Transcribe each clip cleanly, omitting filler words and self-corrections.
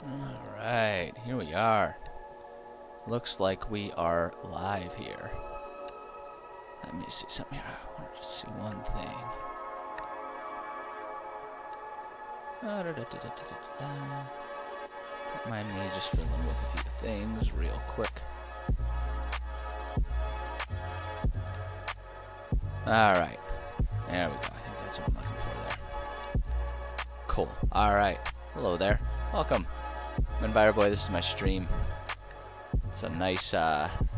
Alright, here we are. Looks like we are live here. Let me see something here. I want to just see one thing. Don't mind me just filling with a few things real quick. Alright. There we go. I think that's what I'm looking for there. Cool. Alright. Hello there. Welcome. I'm Boy. This is my stream. It's a nice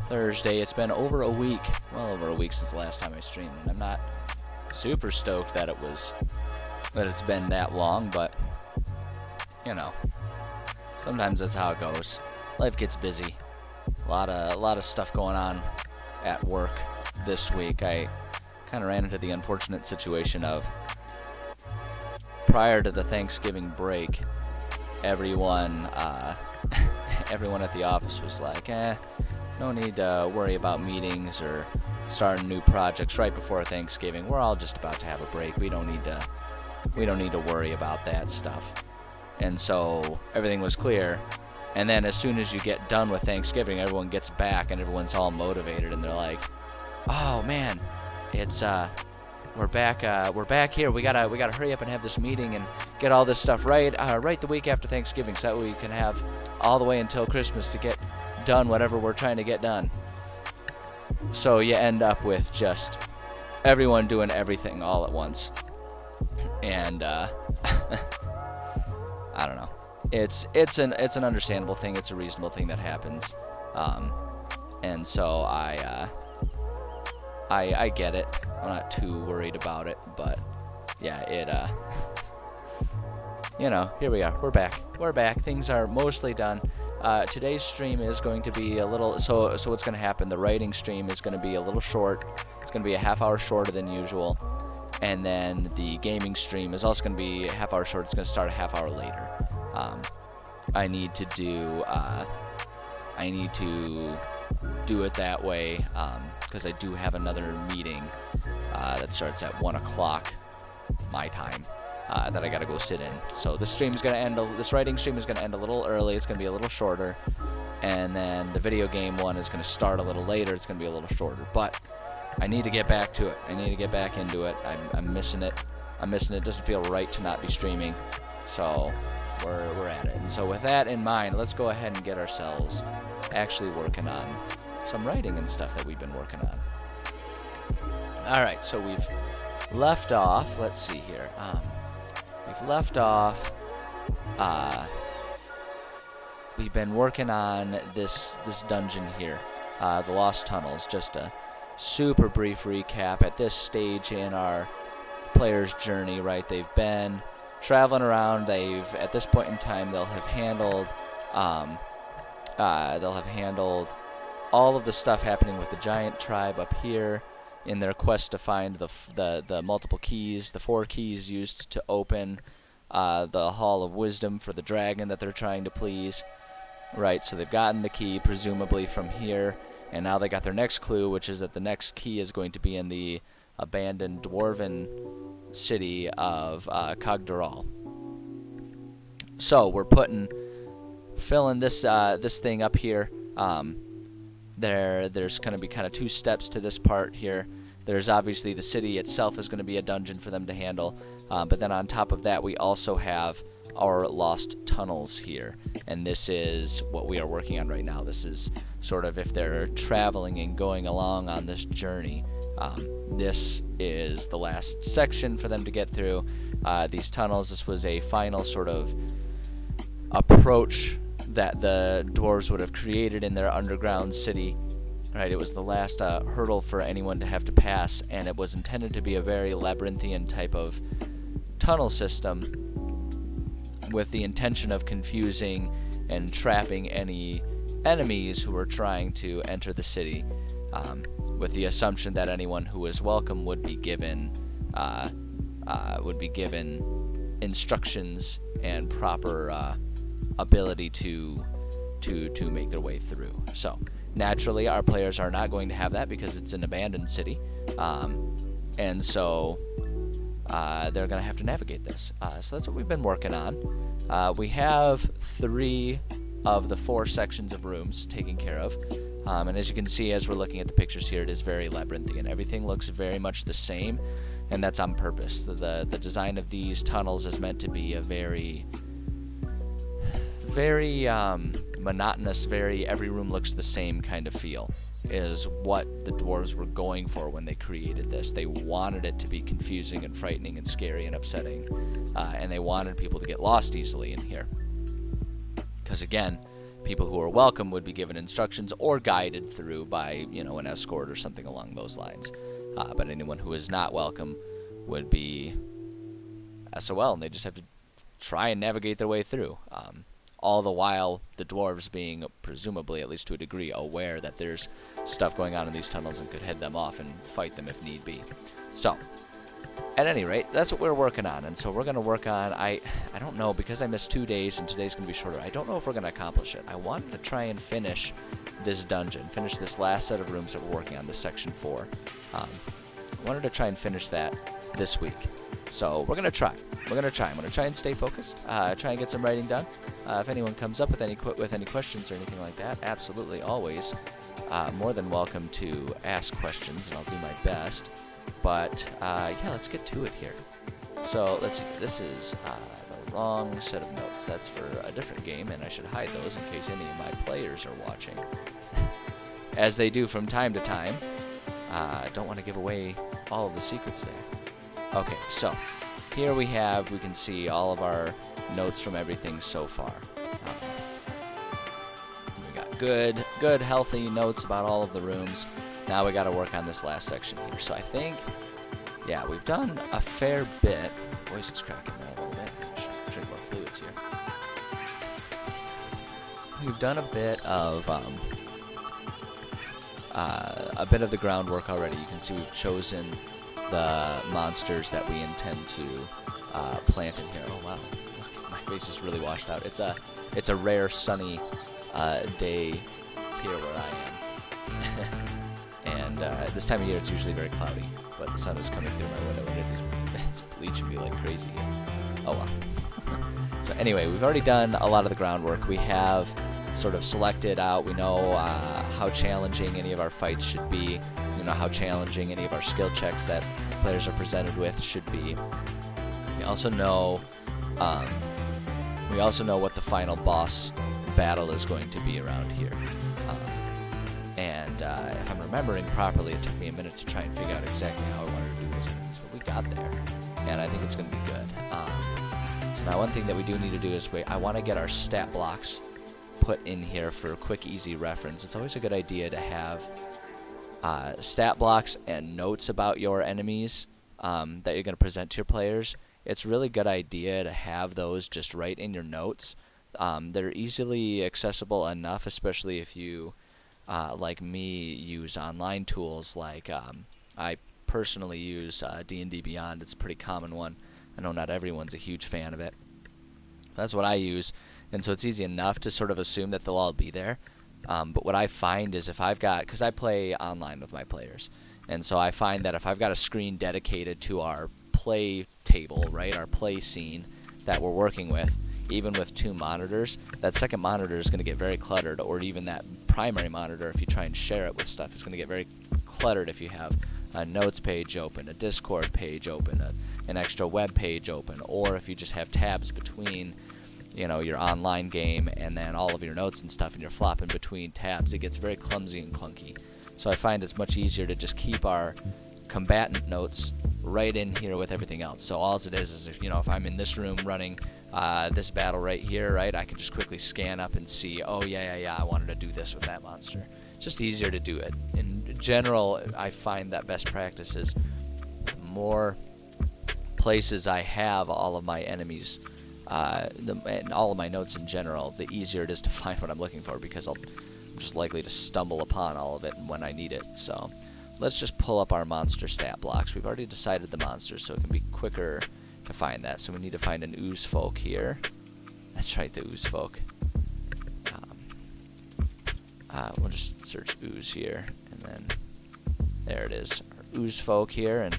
Thursday. It's been over a week. Well over a week since the last time I streamed. And I'm not super stoked that it's been that long, but you know. Sometimes that's how it goes. Life gets busy. A lot of stuff going on at work this week. I kind of ran into the unfortunate situation of prior to the Thanksgiving break, everyone at the office was like, no need to worry about meetings or starting new projects right before Thanksgiving. We're all just about to have a break. We don't need to worry about that stuff. And so everything was clear. And then as soon as you get done with Thanksgiving, everyone gets back and everyone's all motivated and they're like, "Oh man, it's we're back here. We gotta hurry up and have this meeting and get all this stuff right the week after Thanksgiving, so that way we can have all the way until Christmas to get done whatever we're trying to get done." So you end up with just everyone doing everything all at once, and I don't know. It's an understandable thing. It's a reasonable thing that happens, and so I get it. I'm not too worried about it, but yeah, here we are. We're back. Things are mostly done. Today's stream is going to be a little, so what's going to happen, the writing stream is going to be a little short. It's going to be a half hour shorter than usual. And then the gaming stream is also going to be a half hour short. It's going to start a half hour later. I need to do it that way, because I do have another meeting that starts at 1 o'clock my time that I gotta go sit in. So this stream is gonna end. This writing stream is gonna end a little early. It's gonna be a little shorter, and then the video game one is gonna start a little later. It's gonna be a little shorter, but I need to get back to it. I need to get back into it. I'm missing it. It doesn't feel right to not be streaming, so we're at it. And so with that in mind, let's go ahead and get ourselves actually working on some writing and stuff that we've been working on. Alright, so we've left off, let's see here, we've been working on this dungeon here, the Lost Tunnels. Just a super brief recap at this stage in our player's journey, right? They've been traveling around. At this point in time, they'll have handled all of the stuff happening with the giant tribe up here in their quest to find the multiple keys, the 4 keys used to open the Hall of Wisdom for the dragon that they're trying to please. Right, so they've gotten the key, presumably from here, and now they got their next clue, which is that the next key is going to be in the abandoned dwarven city of Kagdaral. So we're filling this thing up here. There's going to be kind of 2 steps to this part here. There's obviously the city itself is going to be a dungeon for them to handle, but then on top of that we also have our lost tunnels here, and this is what we are working on right now. This is sort of if they're traveling and going along on this journey. This is the last section for them to get through. These tunnels, this was a final sort of approach that the dwarves would have created in their underground city. Right, it was the last hurdle for anyone to have to pass, and it was intended to be a very labyrinthian type of tunnel system with the intention of confusing and trapping any enemies who were trying to enter the city, with the assumption that anyone who was welcome would be given instructions and proper ability to make their way through. So naturally, our players are not going to have that because it's an abandoned city, and so they're going to have to navigate this. So that's what we've been working on. We have 3 of the 4 sections of rooms taken care of. And as you can see, as we're looking at the pictures here, it is very labyrinthian. Everything looks very much the same, and that's on purpose. The design of these tunnels is meant to be a very monotonous, every room looks the same kind of feel, is what the dwarves were going for when they created this. They wanted it to be confusing and frightening and scary and upsetting, and they wanted people to get lost easily in here. Because again, people who are welcome would be given instructions or guided through by, an escort or something along those lines. But anyone who is not welcome would be SOL, and they just have to try and navigate their way through. All the while, the dwarves being, presumably, at least to a degree, aware that there's stuff going on in these tunnels and could head them off and fight them if need be. So, at any rate, that's what we're working on. And so we're going to work on, I don't know, because I missed 2 days and today's going to be shorter, I don't know if we're going to accomplish it. I wanted to try and finish this dungeon, finish this last set of rooms that we're working on, this section 4. I wanted to try and finish that this week. So we're going to try. I'm going to try and stay focused, try and get some writing done. If anyone comes up with any questions or anything like that, absolutely, always more than welcome to ask questions, and I'll do my best. But, yeah, let's get to it here. So, let's see. This is the wrong set of notes. That's for a different game, and I should hide those in case any of my players are watching. As they do from time to time. I don't want to give away all of the secrets there. Okay, so here we can see all of our notes from everything so far. We got good, healthy notes about all of the rooms. Now we got to work on this last section here. So I think, yeah, we've done a fair bit. My voice is cracking there a little bit. I should drink more fluids here. We've done a bit of the groundwork already. You can see we've chosen the monsters that we intend to plant in here. Oh wow, look, my face is really washed out. It's a rare sunny day here where I am. And this time of year it's usually very cloudy, but the sun is coming through my window and it's bleaching me like crazy here. Oh well. So anyway, we've already done a lot of the groundwork. We have sort of selected out, we know how challenging any of our fights should be, we know how challenging any of our skill checks that players are presented with should be. We also know what the final boss battle is going to be around here. And if I'm remembering properly, it took me a minute to try and figure out exactly how I wanted to do those enemies, but we got there, and I think it's going to be good. So now one thing that we do need to do is I want to get our stat blocks put in here for a quick, easy reference. It's always a good idea to have stat blocks and notes about your enemies that you're going to present to your players. It's a really good idea to have those just right in your notes. They're easily accessible enough, especially if you like me, use online tools like I personally use D&D Beyond. It's a pretty common one. I know not everyone's a huge fan of it. That's what I use, and so it's easy enough to sort of assume that they'll all be there. But what I find is if I've got, because I play online with my players, and so I find that if I've got a screen dedicated to our play table, right, our play scene that we're working with, even with 2 monitors, that second monitor is going to get very cluttered, or even that primary monitor, if you try and share it with stuff, is going to get very cluttered if you have a notes page open, a Discord page open, an extra web page open, or if you just have tabs between, your online game and then all of your notes and stuff, and you're flopping between tabs. It gets very clumsy and clunky. So I find it's much easier to just keep our combatant notes right in here with everything else. So all it is if I'm in this room running this battle right here, right, I can just quickly scan up and see, oh yeah, I wanted to do this with that monster. It's just easier to do it. In general, I find that best practice is the more places I have all of my enemies, and all of my notes in general, the easier it is to find what I'm looking for, because I'm just likely to stumble upon all of it when I need it. So let's just pull up our monster stat blocks. We've already decided the monsters, so it can be quicker to find that. So we need to find an ooze folk here. That's right, the ooze folk. We'll just search ooze here, and then there it is, our ooze folk here. And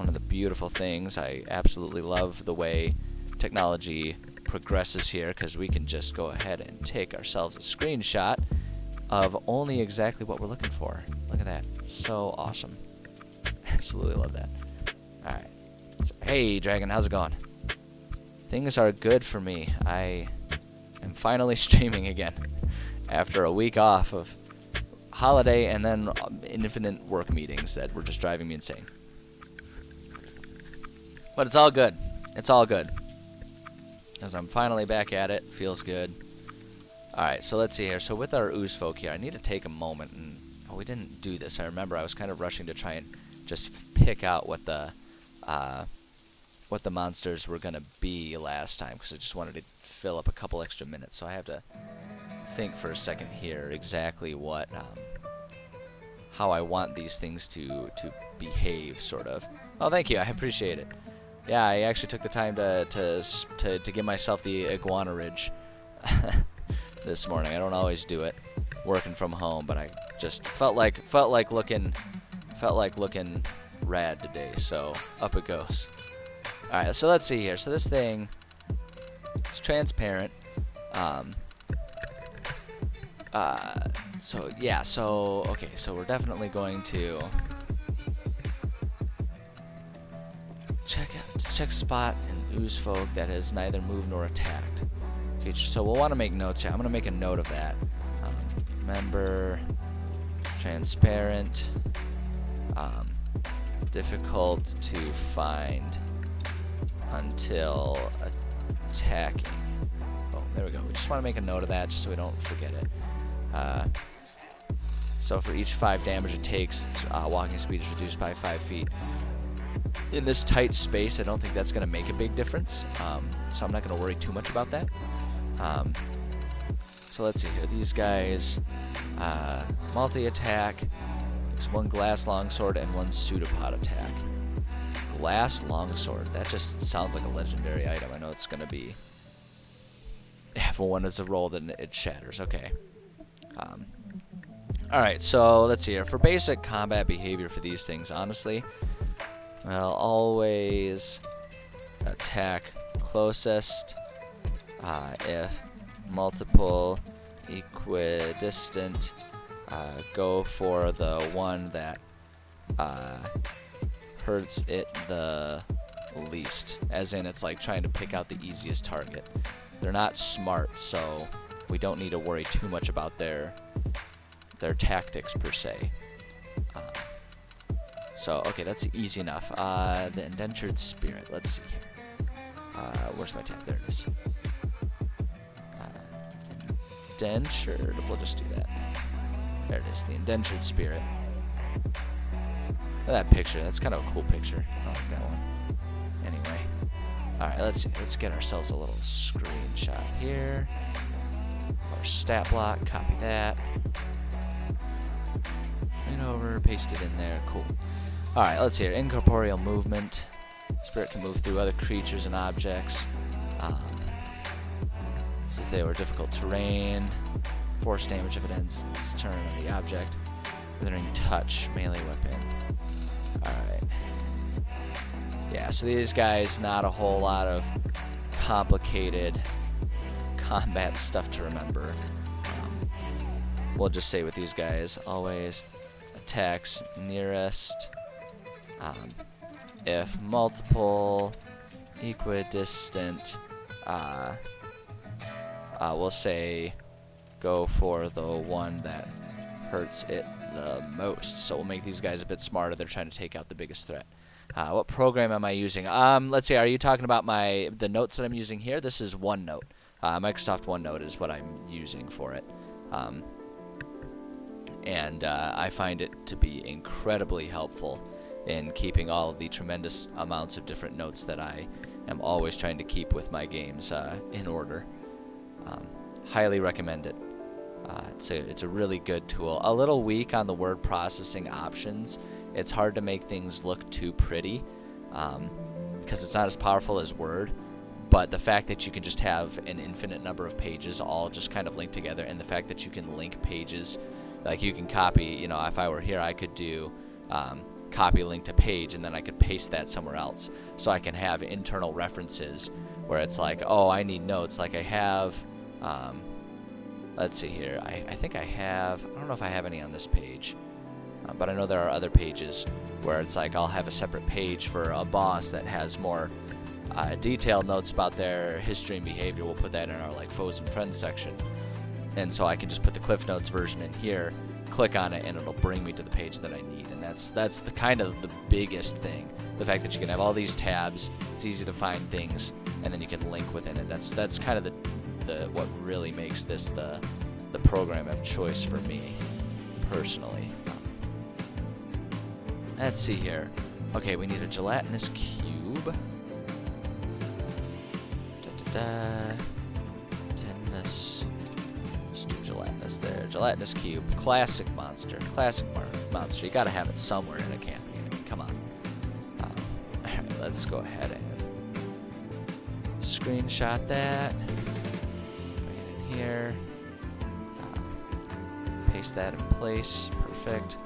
one of the beautiful things. I absolutely love the way technology progresses here, because we can just go ahead and take ourselves a screenshot of only exactly what we're looking for. Look at that. So awesome. Absolutely love that. Alright. So, hey, Dragon, how's it going? Things are good for me. I am finally streaming again after a week off of holiday and then infinite work meetings that were just driving me insane. But it's all good. It's all good. Because I'm finally back at it. Feels good. Alright, so let's see here. So with our ooze folk here, I need to take a moment and... Oh, we didn't do this. I remember I was kind of rushing to try and just pick out what the monsters were going to be last time, because I just wanted to fill up a couple extra minutes. So I have to think for a second here exactly what... how I want these things to behave, sort of. Oh, thank you. I appreciate it. Yeah, I actually took the time to give myself the iguana ridge this morning. I don't always do it, working from home, but I just felt like looking rad today. So up it goes. All right, so let's see here. So this thing, it's transparent. So yeah. So okay. So we're definitely going to check spot an ooze folk that has neither moved nor attacked. Okay, so we'll want to make notes here. I'm going to make a note of that. Remember, transparent, difficult to find until attacking. Oh, there we go. We just want to make a note of that just so we don't forget it. So for each 5 damage it takes, walking speed is reduced by 5 feet. In this tight space, I don't think that's going to make a big difference, so I'm not going to worry too much about that. So let's see here. These guys, multi-attack. There's 1 glass longsword and 1 pseudopod attack. Glass longsword. That just sounds like a legendary item. I know it's going to be... If one is a roll, then it shatters. Okay. Alright, so let's see here. For basic combat behavior for these things, honestly... Well, always attack closest if multiple equidistant, go for the one that hurts it the least. As in, it's like trying to pick out the easiest target. They're not smart, so we don't need to worry too much about their tactics per se. So, okay, that's easy enough. The indentured spirit. Let's see. Where's my tab? There it is. Indentured. We'll just do that. There it is. The indentured spirit. Look at that picture. That's kind of a cool picture. I like that one. Anyway. Alright, let's see. Let's get ourselves a little screenshot here. Our stat block. Copy that. And over. Paste it in there. Cool. Alright, let's see here. Incorporeal movement. Spirit can move through other creatures and objects. So if they were difficult terrain, force damage if it ends its turn on the object. Withering touch, melee weapon. Alright. Yeah, so these guys, not a whole lot of complicated combat stuff to remember. We'll just say with these guys, always attacks nearest. If multiple equidistant, we'll say go for the one that hurts it the most. So we'll make these guys a bit smarter. They're trying to take out the biggest threat. What program am I using? Let's see. Are you talking about the notes that I'm using here? This is OneNote. Microsoft OneNote is what I'm using for it. And I find it to be incredibly helpful in keeping all of the tremendous amounts of different notes that I am always trying to keep with my games in order. Highly recommend it. It's a really good tool. A little weak on the word processing options. It's hard to make things look too pretty because it's not as powerful as Word. But the fact that you can just have an infinite number of pages all just kind of linked together, and the fact that you can link pages, like you can copy, if I were here, I could do copy link to page, and then I could paste that somewhere else. So I can have internal references where it's like, oh, I need notes. Like I have, let's see here. I think I have, I don't know if I have any on this page, but I know there are other pages where it's like I'll have a separate page for a boss that has more detailed notes about their history and behavior. We'll put that in our like foes and friends section. And so I can just put the Cliff Notes version in here, click on it, and it'll bring me to the page that I need. And that's the kind of the biggest thing. The fact that you can have all these tabs, it's easy to find things, and then you can link within it. That's kind of the what really makes this the program of choice for me, personally. Let's see here. Okay, we need a gelatinous cube. Gelatinous. Let's do gelatinous there. Gelatinous cube. Classic monster. Classic monster. You gotta have it somewhere in a campaign. Come on. Alright, let's go ahead and screenshot that. Bring it in here. Paste that in place. Perfect.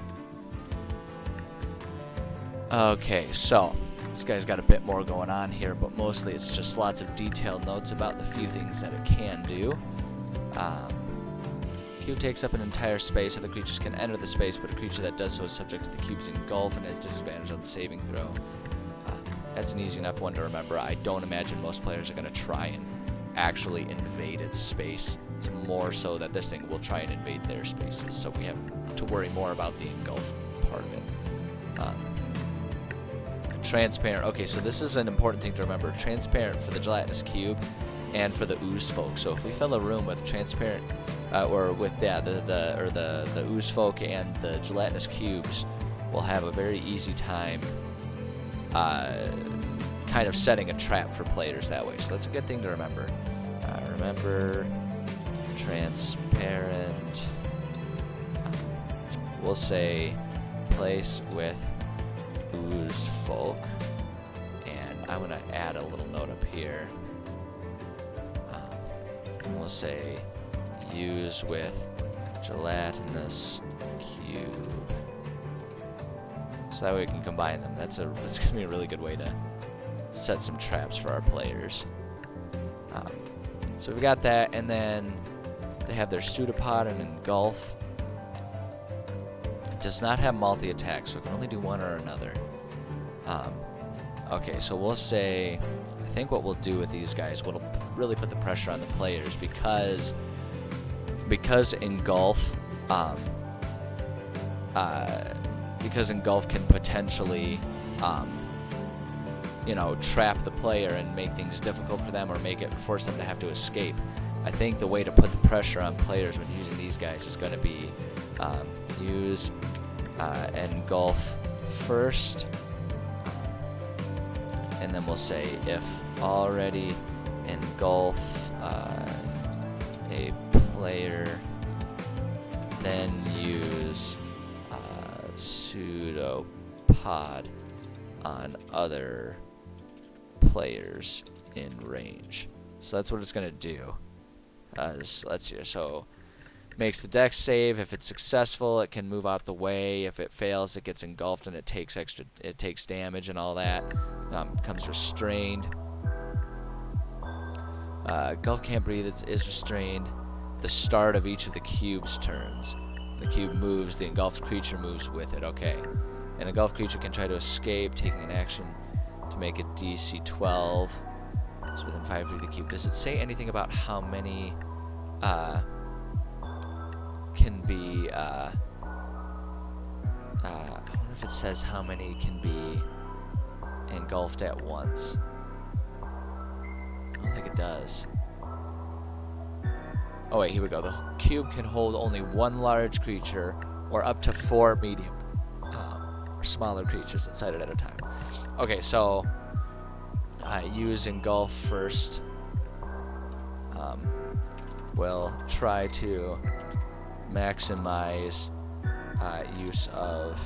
Okay, so this guy's got a bit more going on here, but mostly it's just lots of detailed notes about the few things that it can do. Cube takes up an entire space. Other creatures can enter the space, but a creature that does so is subject to the cube's engulf and has disadvantage on the saving throw. That's an easy enough one to remember. I don't imagine most players are going to try and actually invade its space. It's more so that this thing will try and invade their spaces, so we have to worry more about the engulf part of it. Transparent. Okay, so this is an important thing to remember. Transparent for the gelatinous cube and for the ooze folk. So if we fill a room with transparent, or with the ooze folk and the gelatinous cubes, we'll have a very easy time kind of setting a trap for players that way. So that's a good thing to remember. Remember transparent. We'll say place with ooze folk, and I'm gonna add a little note up here. We'll say use with gelatinous cube, so that way we can combine them. That's gonna be a really good way to set some traps for our players. So we've got that, and then they have their pseudopod and engulf. It does not have multi-attack, so it can only do one or another. Okay, so we'll say, I think what we'll do with these guys, what'll really put the pressure on the players, because engulf, because engulf can potentially, trap the player and make things difficult for them, or force them to have to escape. I think the way to put the pressure on players when using these guys is going to be use engulf first, and then we'll say if already engulf a player, then use pseudopod on other players in range. So that's what it's going to do. Let's see here. So makes the dex save. If it's successful, it can move out the way. If it fails, it gets engulfed and it takes damage and all that. Becomes restrained. Engulf can't breathe. It is restrained. The start of each of the cube's turns. The cube moves. The engulfed creature moves with it. Okay. An engulfed creature can try to escape, taking an action to make it DC 12. It's within 5 feet of the cube. Does it say anything about how many can be? I wonder if it says how many can be engulfed at once. I don't think it does. Oh wait, here we go. The cube can hold only one large creature or up to 4 medium or smaller creatures inside it at a time. Okay, so use engulf first. We'll try to maximize use of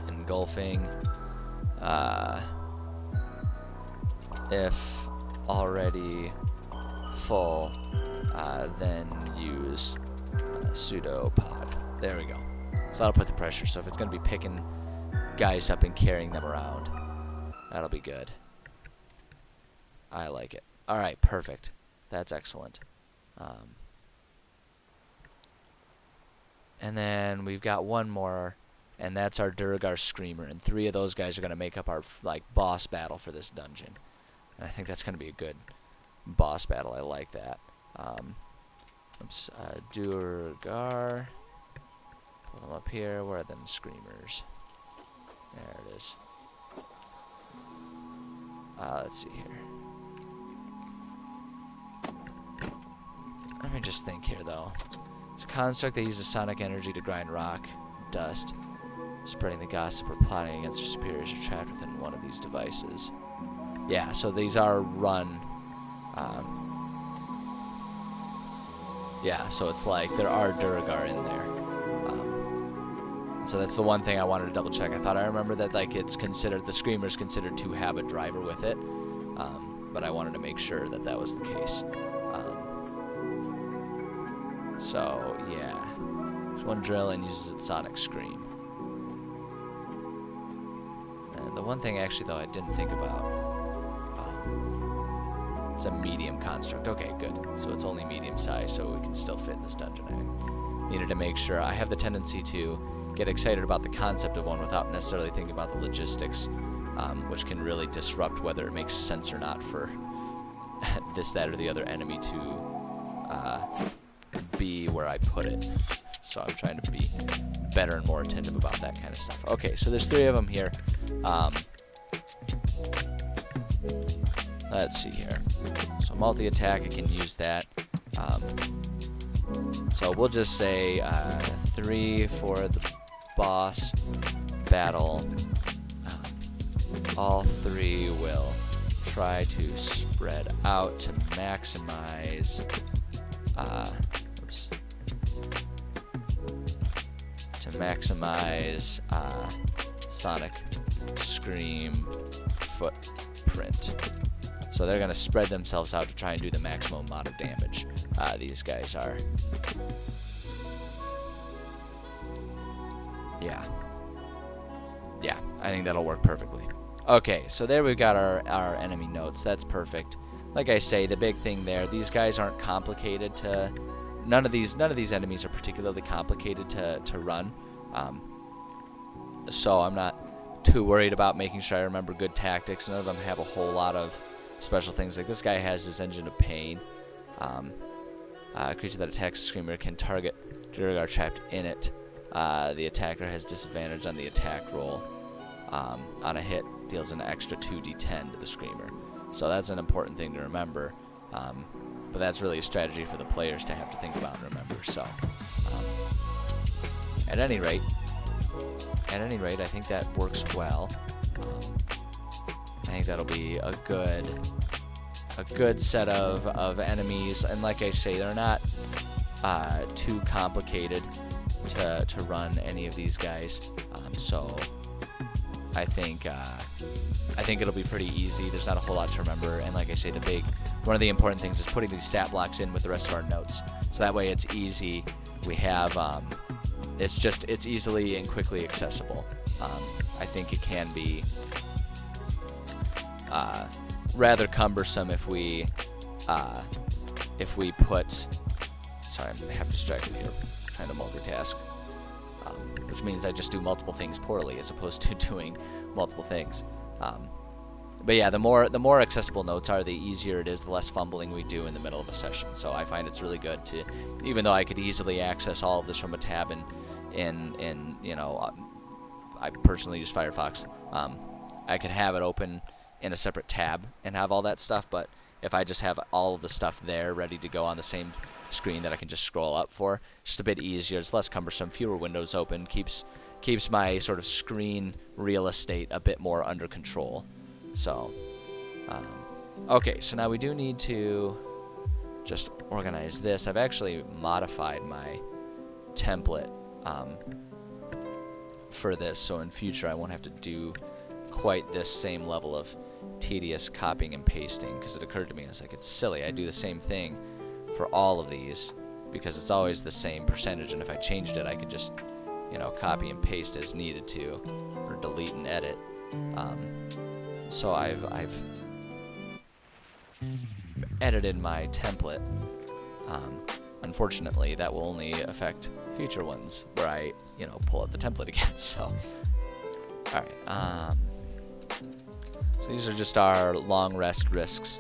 engulfing. If already full, then use pseudopod. There we go. So that'll put the pressure. So if it's going to be picking guys up and carrying them around, that'll be good. I like it. All right, perfect. That's excellent. And then we've got one more, and that's our Durgar Screamer. And 3 of those guys are going to make up our boss battle for this dungeon. And I think that's going to be a good boss battle. I like that. Oops, Durgar. Pull them up here. Where are them Screamers? There it is. Let's see here. Let me just think here, though. It's a construct that uses sonic energy to grind rock, dust, spreading the gossip or plotting against their superiors are trapped within one of these devices. Yeah, so these are run. Yeah, so it's like there are Durgar in there. So that's the one thing I wanted to double check. I thought I remember that it's considered, the Screamer's considered to have a driver with it, but I wanted to make sure that that was the case. So yeah, there's one drill and uses its sonic scream. And the one thing actually though I didn't think about, it's a medium construct. Okay, good. So it's only medium size, so we can still fit in this dungeon. I needed to make sure. I have the tendency to get excited about the concept of one without necessarily thinking about the logistics, which can really disrupt whether it makes sense or not for this, that, or the other enemy to be where I put it. So I'm trying to be better and more attentive about that kind of stuff. Okay, so there's 3 of them here. Let's see here. So multi-attack, I can use that. So we'll just say 3 for the boss battle. All 3 will try to spread out to maximize sonic scream footprint. So they're going to spread themselves out to try and do the maximum amount of damage. These guys are. Yeah, I think that'll work perfectly. Okay, so there we've got our enemy notes. That's perfect. Like I say, the big thing there, these guys aren't complicated to. None of these enemies are particularly complicated to run. So I'm not too worried about making sure I remember good tactics. None of them have a whole lot of special things. Like this guy has his Engine of Pain. A creature that attacks a Screamer can target Durgar trapped in it. The attacker has disadvantage on the attack roll. On a hit, deals an extra 2d10 to the Screamer. So that's an important thing to remember. But that's really a strategy for the players to have to think about and remember. So, at any rate, I think that works well. I think that'll be a good set of enemies, and like I say, they're not too complicated to run any of these guys. So I think it'll be pretty easy. There's not a whole lot to remember, and like I say, one of the important things is putting these stat blocks in with the rest of our notes, so that way it's easy. We have it's easily and quickly accessible. I think it can be rather cumbersome if we put. Sorry, I'm half distracted here, trying to multitask. Which means I just do multiple things poorly as opposed to doing multiple things. But yeah, the more accessible notes are, the easier it is, the less fumbling we do in the middle of a session. So I find it's really good to, even though I could easily access all of this from a tab in I personally use Firefox. I could have it open in a separate tab and have all that stuff, but if I just have all of the stuff there ready to go on the same screen that I can just scroll up for, just a bit easier. It's less cumbersome, fewer windows open, keeps my sort of screen real estate a bit more under control. So okay, so now we do need to just organize this. I've actually modified my template for this, so in future I won't have to do quite this same level of tedious copying and pasting, because it occurred to me, I was like, it's silly, I do the same thing for all of these because it's always the same percentage, and if I changed it I could just copy and paste as needed to, or delete and edit. So I've edited my template. Unfortunately, that will only affect future ones where I, pull up the template again. So, all right. So these are just our long rest risks.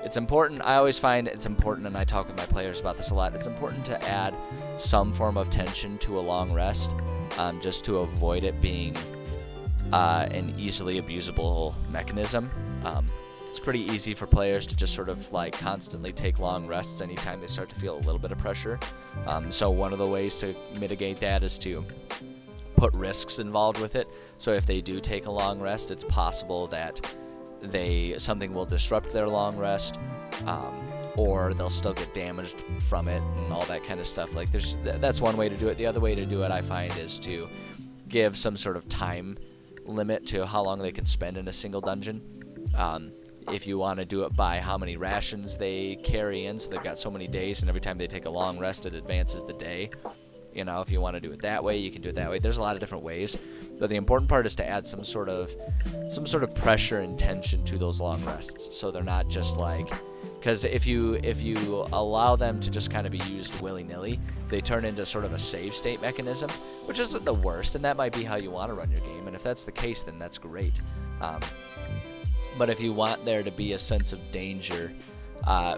It's important. I always find it's important, and I talk with my players about this a lot. It's important to add some form of tension to a long rest, just to avoid it being an easily abusable mechanism. It's pretty easy for players to just sort of like constantly take long rests anytime they start to feel a little bit of pressure. So one of the ways to mitigate that is to put risks involved with it. So if they do take a long rest, it's possible that something will disrupt their long rest, or they'll still get damaged from it and all that kind of stuff. Like that's one way to do it. The other way to do it, I find, is to give some sort of time limit to how long they can spend in a single dungeon. If you want to do it by how many rations they carry in, so they've got so many days, and every time they take a long rest, it advances the day. If you want to do it that way, you can do it that way. There's a lot of different ways, but the important part is to add some sort of pressure and tension to those long rests, so they're not just like, because if you allow them to just kind of be used willy-nilly, they turn into sort of a save state mechanism, which isn't the worst, and that might be how you want to run your game. And if that's the case, then that's great. But if you want there to be a sense of danger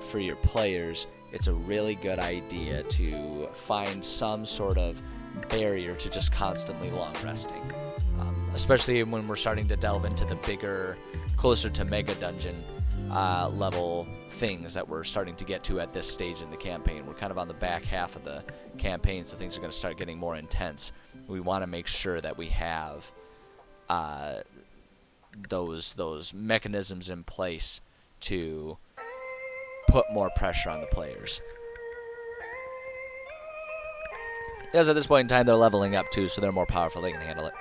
for your players, it's a really good idea to find some sort of barrier to just constantly long resting. Especially when we're starting to delve into the bigger, closer to mega dungeon level things that we're starting to get to at this stage in the campaign. We're kind of on the back half of the campaign, so things are going to start getting more intense. We want to make sure that we have those mechanisms in place to put more pressure on the players. Because at this point in time, they're leveling up too, so they're more powerful. They can handle it.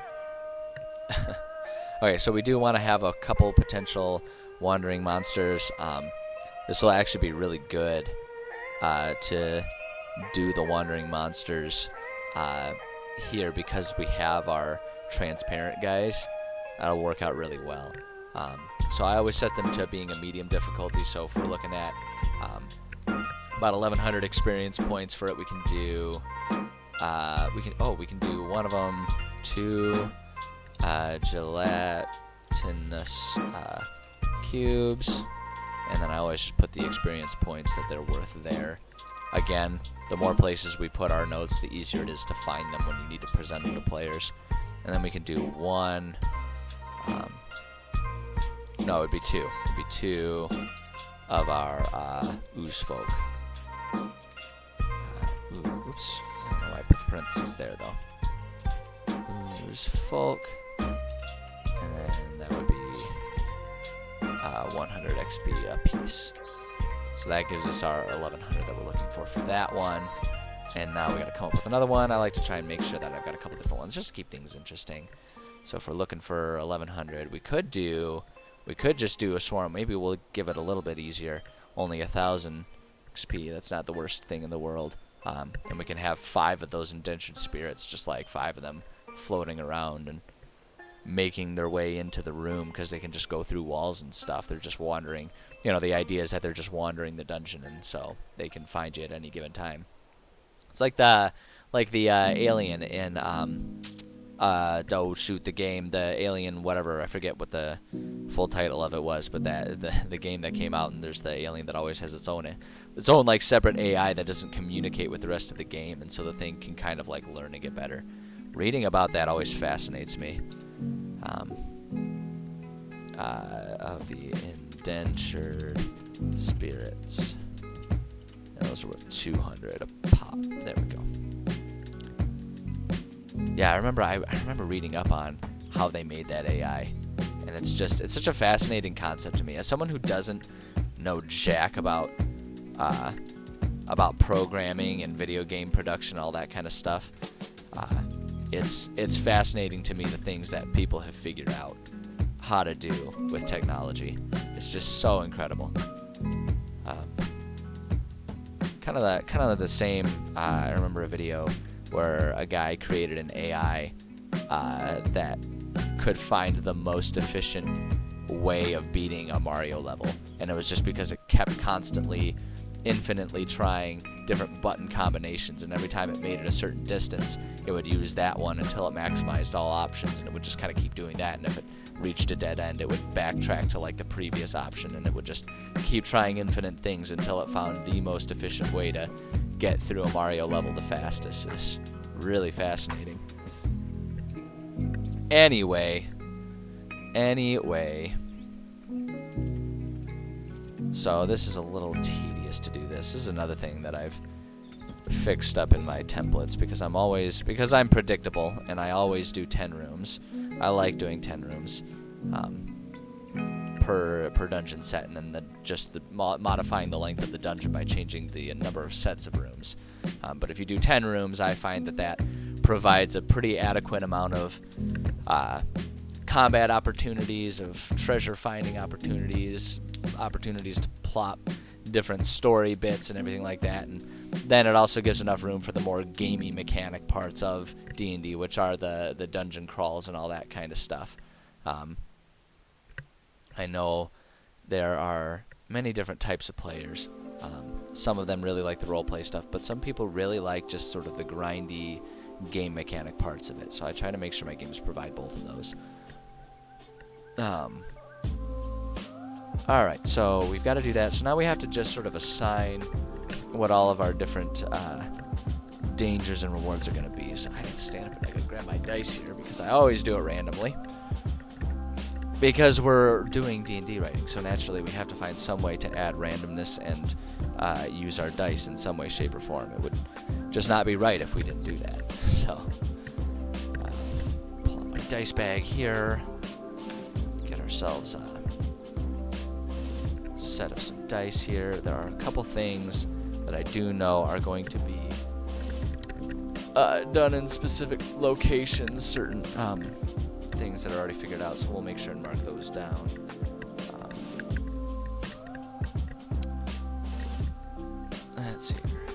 Okay, so we do want to have a couple potential wandering monsters. This will actually be really good to do the wandering monsters here, because we have our transparent guys. That'll work out really well. So I always set them to being a medium difficulty. So if we're looking at about 1,100 experience points for it, we can do we can do one of them, 2 gelatinous cubes, and then I always just put the experience points that they're worth there. Again, the more places we put our notes, the easier it is to find them when you need to present them to players. And then we can do one. No, it'd be 2. It'd be 2 of our ooze folk. Oops. I don't know why I put the parentheses there, though. Ooze folk. And then that would be 100 XP a piece. So that gives us our 1,100 that we're looking for that one. And now we got to come up with another one. I like to try and make sure that I've got a couple different ones, just to keep things interesting. So if we're looking for 1,100, we could just do a swarm. Maybe we'll give it a little bit easier. Only 1,000 XP. That's not the worst thing in the world. And we can have 5 of those indentured spirits, just like 5 of them, floating around and making their way into the room, because they can just go through walls and stuff. They're just wandering. The idea is that they're just wandering the dungeon, and so they can find you at any given time. It's like the alien in the game, the Alien whatever, I forget what the full title of it was, but the game that came out, and there's the alien that always has its own like separate AI that doesn't communicate with the rest of the game, and so the thing can kind of like learn to get better. Reading about that always fascinates me. Of the indentured spirits. Those are worth 200 a pop. There we go. Yeah, I remember reading up on how they made that AI, and it's such a fascinating concept to me. As someone who doesn't know jack about programming and video game production, all that kind of stuff, it's fascinating to me the things that people have figured out how to do with technology. It's just so incredible. Kind of the same. I remember a video where a guy created an AI that could find the most efficient way of beating a Mario level, and it was just because it kept constantly, infinitely trying different button combinations, and every time it made it a certain distance, it would use that one until it maximized all options, and it would just kind of keep doing that, and if it reached a dead end, it would backtrack to like the previous option, and it would just keep trying infinite things until it found the most efficient way to get through a Mario level the fastest. It's really fascinating. Anyway, so this is a little tedious to do this. This is another thing that I've fixed up in my templates because I'm predictable and I always do 10 rooms. I like doing 10 rooms per dungeon set, and then modifying the length of the dungeon by changing the number of sets of rooms. But if you do 10 rooms, I find that provides a pretty adequate amount of combat opportunities, of treasure finding opportunities to plop different story bits and everything like that, and then it also gives enough room for the more gamey mechanic parts of D&D, which are the dungeon crawls and all that kind of stuff. I know there are many different types of players. Some of them really like the roleplay stuff, but some people really like just sort of the grindy game mechanic parts of it, so I try to make sure my games provide both of those. Alright, so we've got to do that. So now we have to just sort of assign what all of our different dangers and rewards are going to be. So I need to stand up and I gotta grab my dice here because I always do it randomly. Because we're doing D&D writing, so naturally we have to find some way to add randomness and use our dice in some way, shape, or form. It would just not be right if we didn't do that. So, pull out my dice bag here, get ourselves a set of some dice here. There are a couple things that I do know are going to be done in specific locations, certain things that are already figured out, so we'll make sure and mark those down. Let's see here.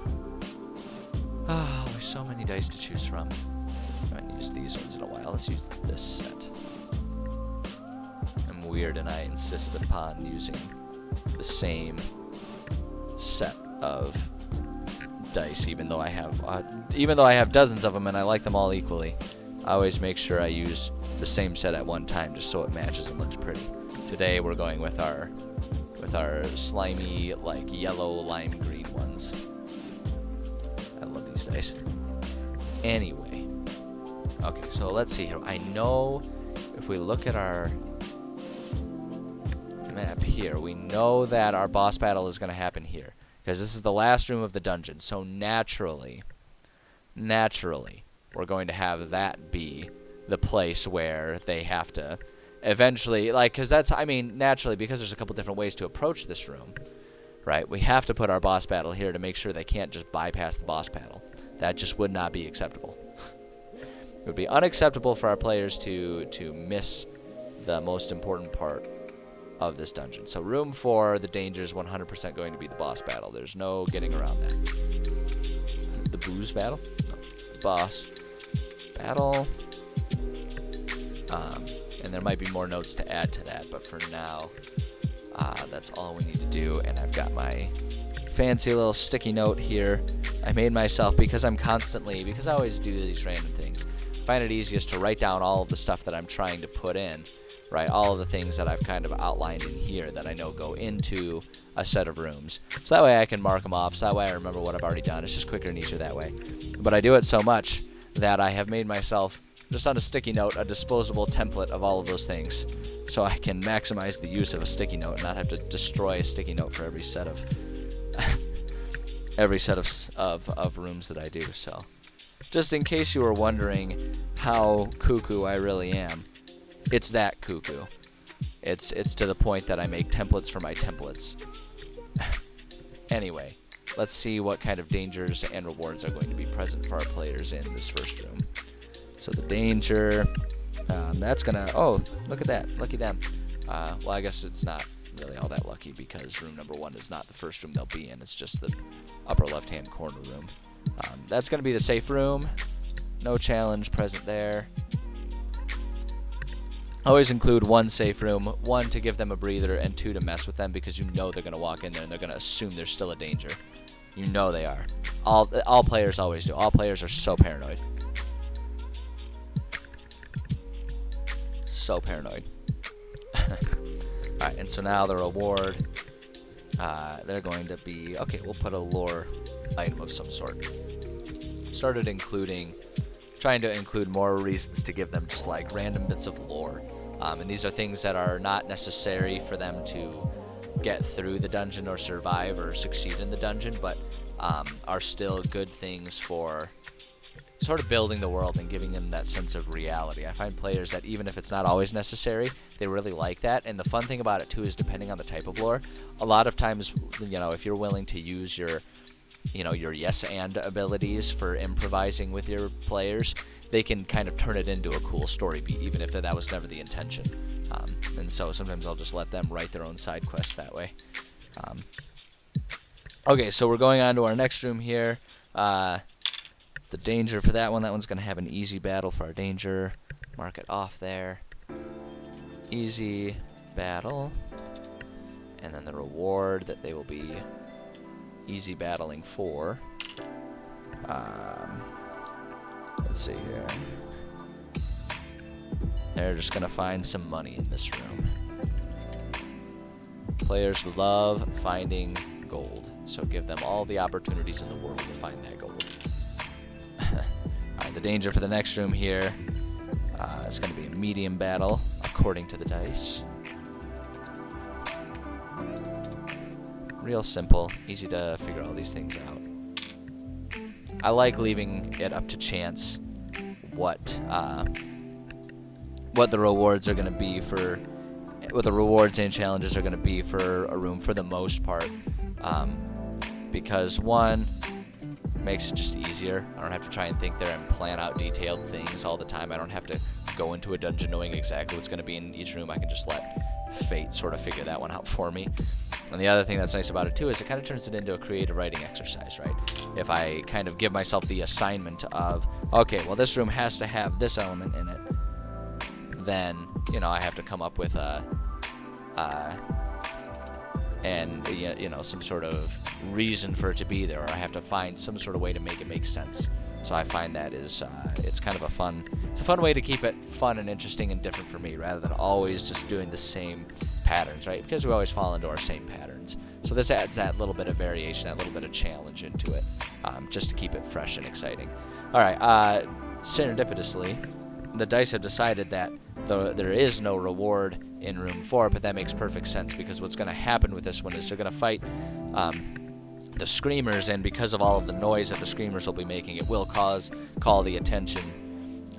Oh, there's so many dice to choose from. I haven't used these ones in a while. Let's use this set. I'm weird and I insist upon using the same set of dice, even though I have dozens of them and I like them all equally. I always make sure I use the same set at one time just so it matches and looks pretty. Today we're going with our slimy, like yellow lime green ones. I love these dice. Anyway, okay, so let's see here. I know if we look at our map here, we know that our boss battle is going to happen here because this is the last room of the dungeon. So naturally, we're going to have that be the place where they have to eventually, like, because naturally, because there's a couple different ways to approach this room, right? We have to put our boss battle here to make sure they can't just bypass the boss battle. That just would not be acceptable. It would be unacceptable for our players to miss the most important part of this dungeon. So room 4, the danger is 100% going to be the boss battle. There's no getting around that. The booze battle? No. Boss battle. And there might be more notes to add to that, but for now, that's all we need to do. And I've got my fancy little sticky note here I made myself because I always do these random things. I find it easiest to write down all of the stuff that I'm trying to put in, right? All of the things that I've kind of outlined in here that I know go into a set of rooms. So that way I can mark them off, so that way I remember what I've already done. It's just quicker and easier that way. But I do it so much that I have made myself, just on a sticky note, a disposable template of all of those things, so I can maximize the use of a sticky note and not have to destroy a sticky note for every set of of rooms that I do. So just in case you were wondering how cuckoo I really am, it's that cuckoo. It's to the point that I make templates for my templates. Anyway, let's see what kind of dangers and rewards are going to be present for our players in this first room. So the danger, that's gonna, oh, look at that, lucky them. Well, I guess it's not really all that lucky because room number 1 is not the first room they'll be in, it's just the upper left-hand corner room. That's going to be the safe room. No challenge present there. Always include 1 safe room, 1 to give them a breather, and 2 to mess with them because you know they're going to walk in there and they're going to assume there's still a danger. You know they are. All players always do. All players are so paranoid. So paranoid. Alright, and so now the reward, they're going to be, okay, we'll put a lore item of some sort. Started trying to include more reasons to give them just like random bits of lore. And these are things that are not necessary for them to get through the dungeon or survive or succeed in the dungeon, but are still good things for sort of building the world and giving them that sense of reality. I find players that even if it's not always necessary, they really like that. And the fun thing about it too is depending on the type of lore, a lot of times, if you're willing to use your yes and abilities for improvising with your players, they can kind of turn it into a cool story beat, even if that was never the intention. And so sometimes I'll just let them write their own side quests that way. Okay, so we're going on to our next room here. The danger for that one's going to have an easy battle for our danger. Mark it off there. Easy battle. And then the reward that they will be easy battling for. Let's see here. They're just going to find some money in this room. Players love finding gold, so give them all the opportunities in the world to find that gold. Alright, the danger for the next room here is going to be a medium battle, according to the dice. Real simple, easy to figure all these things out. I like leaving it up to chance what the rewards are going to be for, what the rewards and challenges are going to be for a room for the most part, because one, makes it just easier. I don't have to try and think there and plan out detailed things all the time. I don't have to go into a dungeon knowing exactly what's going to be in each room. I can just let fate sort of figure that one out for me. And the other thing that's nice about it too is it kind of turns it into a creative writing exercise, right? If I kind of give myself the assignment of, okay, well this room has to have this element in it, then I have to come up with some sort of reason for it to be there, or I have to find some sort of way to make it make sense. So I find that is it's kind of a fun way to keep it fun and interesting and different for me, rather than always just doing the same patterns, right? Because we always fall into our same patterns. So this adds that little bit of variation, that little bit of challenge into it, just to keep it fresh and exciting. All right, serendipitously, the dice have decided that there is no reward in room 4, but that makes perfect sense, because what's going to happen with this one is they're going to fight the screamers, and because of all of the noise that the screamers will be making, it will call the attention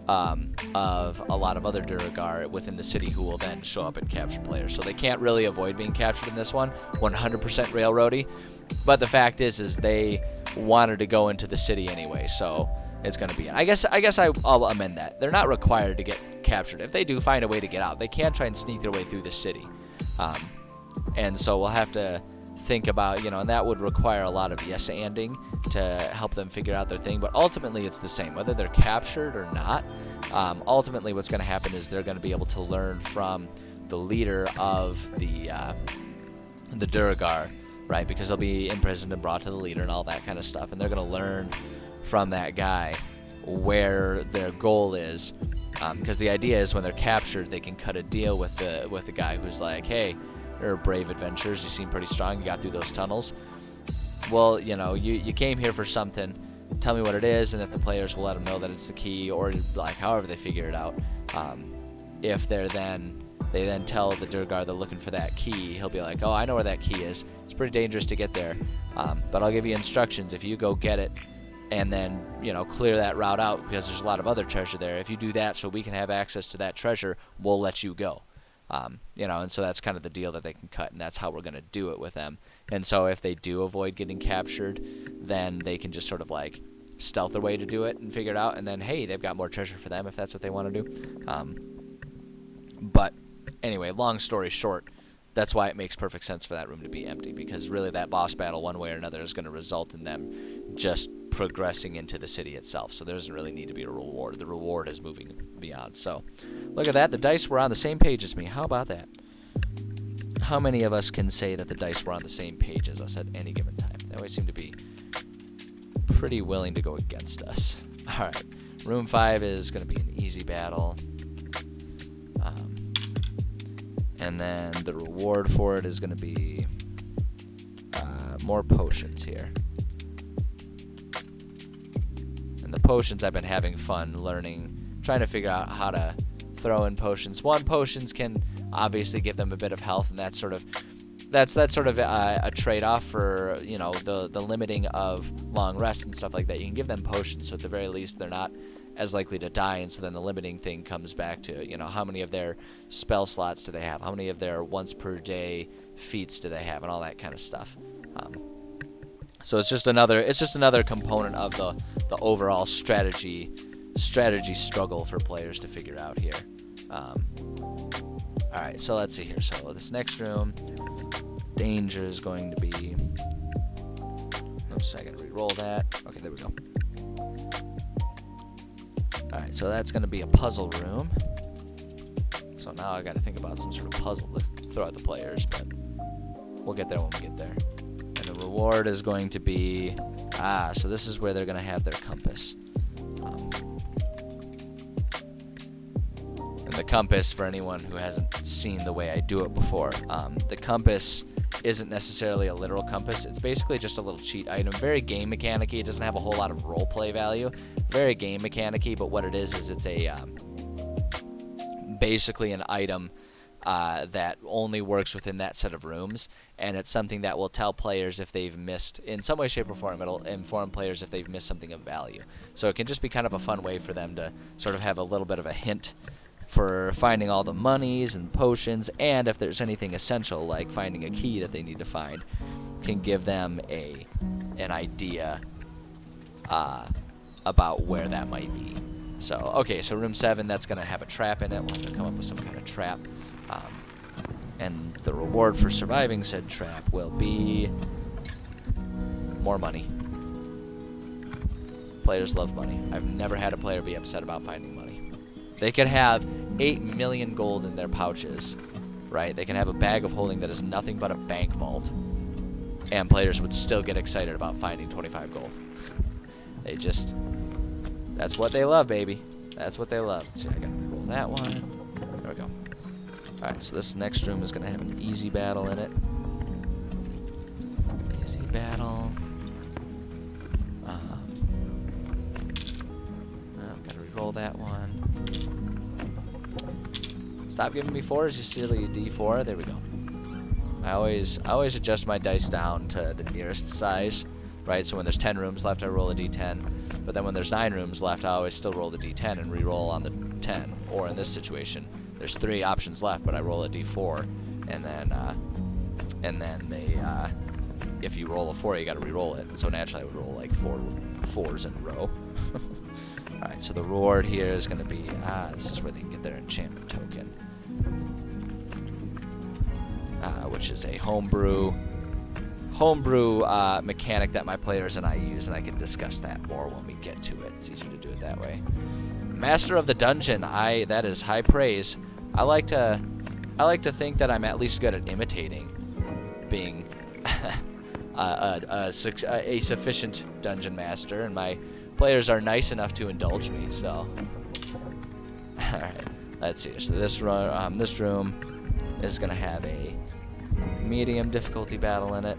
of a lot of other Duergar within the city, who will then show up and capture players. So they can't really avoid being captured in this one, 100% railroady. But the fact is they wanted to go into the city anyway, so it's going to be. I guess I'll amend that. They're not required to get captured. If they do find a way to get out, they can try and sneak their way through the city. And so we'll have to think about, and that would require a lot of yes-anding to help them figure out their thing. But ultimately, it's the same. Whether they're captured or not, ultimately what's going to happen is they're going to be able to learn from the leader of the Duergar, right? Because they'll be imprisoned and brought to the leader and all that kind of stuff. And they're going to learn from that guy where their goal is. Because the idea is when they're captured, they can cut a deal with the guy who's like, hey, you're brave adventurers, you seem pretty strong, you got through those tunnels. Well, you came here for something, tell me what it is, and if the players will let them know that it's the key, or like however they figure it out. If they then tell the Duergar they're looking for that key, he'll be like, oh, I know where that key is. It's pretty dangerous to get there, but I'll give you instructions. If you go get it, and then, clear that route out, because there's a lot of other treasure there. If you do that so we can have access to that treasure, we'll let you go. And so that's kind of the deal that they can cut, and that's how we're going to do it with them. And so if they do avoid getting captured, then they can just sort of like stealth their way to do it and figure it out, and then, hey, they've got more treasure for them if that's what they want to do. But anyway, long story short, that's why it makes perfect sense for that room to be empty, because really that boss battle, one way or another, is going to result in them just progressing into the city itself. So there doesn't really need to be a reward. The reward is moving beyond. So look at that. The dice were on the same page as me. How about that? How many of us can say that the dice were on the same page as us at any given time? They always seem to be pretty willing to go against us. All right. Room 5 is going to be an easy battle. And then the reward for it is going to be more potions here. And the potions, I've been having fun learning, trying to figure out how to throw in potions. Potions can obviously give them a bit of health, and that's sort of a trade-off for, you know, the limiting of long rest and stuff like that. You can give them potions, so at the very least they're not as likely to die, and so then the limiting thing comes back to, you know, how many of their spell slots do they have, how many of their once per day feats do they have, and all that kind of stuff. So it's just another component of the overall strategy struggle for players to figure out here. All right, so let's see here. So this next room, danger is going to be. Oops, I gotta re-roll that. Okay, there we go. All right, so that's going to be a puzzle room. So now I got to think about some sort of puzzle to throw at the players, but we'll get there when we get there. And the reward is going to be, so this is where they're going to have their compass. And the compass, for anyone who hasn't seen the way I do it before, the compass isn't necessarily a literal compass. It's basically just a little cheat item. Very game mechanic-y. It doesn't have a whole lot of role play value. Very game mechanic-y, but what it is it's a basically an item that only works within that set of rooms, and it's something that will tell players if they've missed, in some way, shape, or form, it'll inform players if they've missed something of value. So it can just be kind of a fun way for them to sort of have a little bit of a hint for finding all the monies and potions, and if there's anything essential like finding a key that they need to find, can give them an idea about where that might be. So, okay, so room 7, that's going to have a trap in it. We'll have to come up with some kind of trap. And the reward for surviving said trap will be more money. Players love money. I've never had a player be upset about finding money. They could have 8 million gold in their pouches, right? They can have a bag of holding that is nothing but a bank vault, and players would still get excited about finding 25 gold. They just, that's what they love, baby. That's what they love. Let's see, I gotta roll that one. There we go. Alright, so this next room is gonna have an easy battle in it. Easy battle. I'm gonna re-roll that one. Stop giving me 4s, you silly D4. There we go. I always adjust my dice down to the nearest size, right? So when there's 10 rooms left, I roll a D10. But then when there's 9 rooms left, I always still roll the D10 and re-roll on the 10. Or in this situation, there's 3 options left, but I roll a D4, and then they, if you roll a 4, you got to re-roll it. So naturally, I would roll like 4 4s in a row. All right, so the reward here is going to be, this is where they can get their enchantment token, which is a homebrew mechanic that my players and I use, and I can discuss that more when we get to it. It's easier to do it that way. Master of the dungeon, that is high praise. I like to think that I'm at least good at imitating being a sufficient dungeon master, and my players are nice enough to indulge me. So, all right, let's see. So this room is gonna have a medium difficulty battle in it,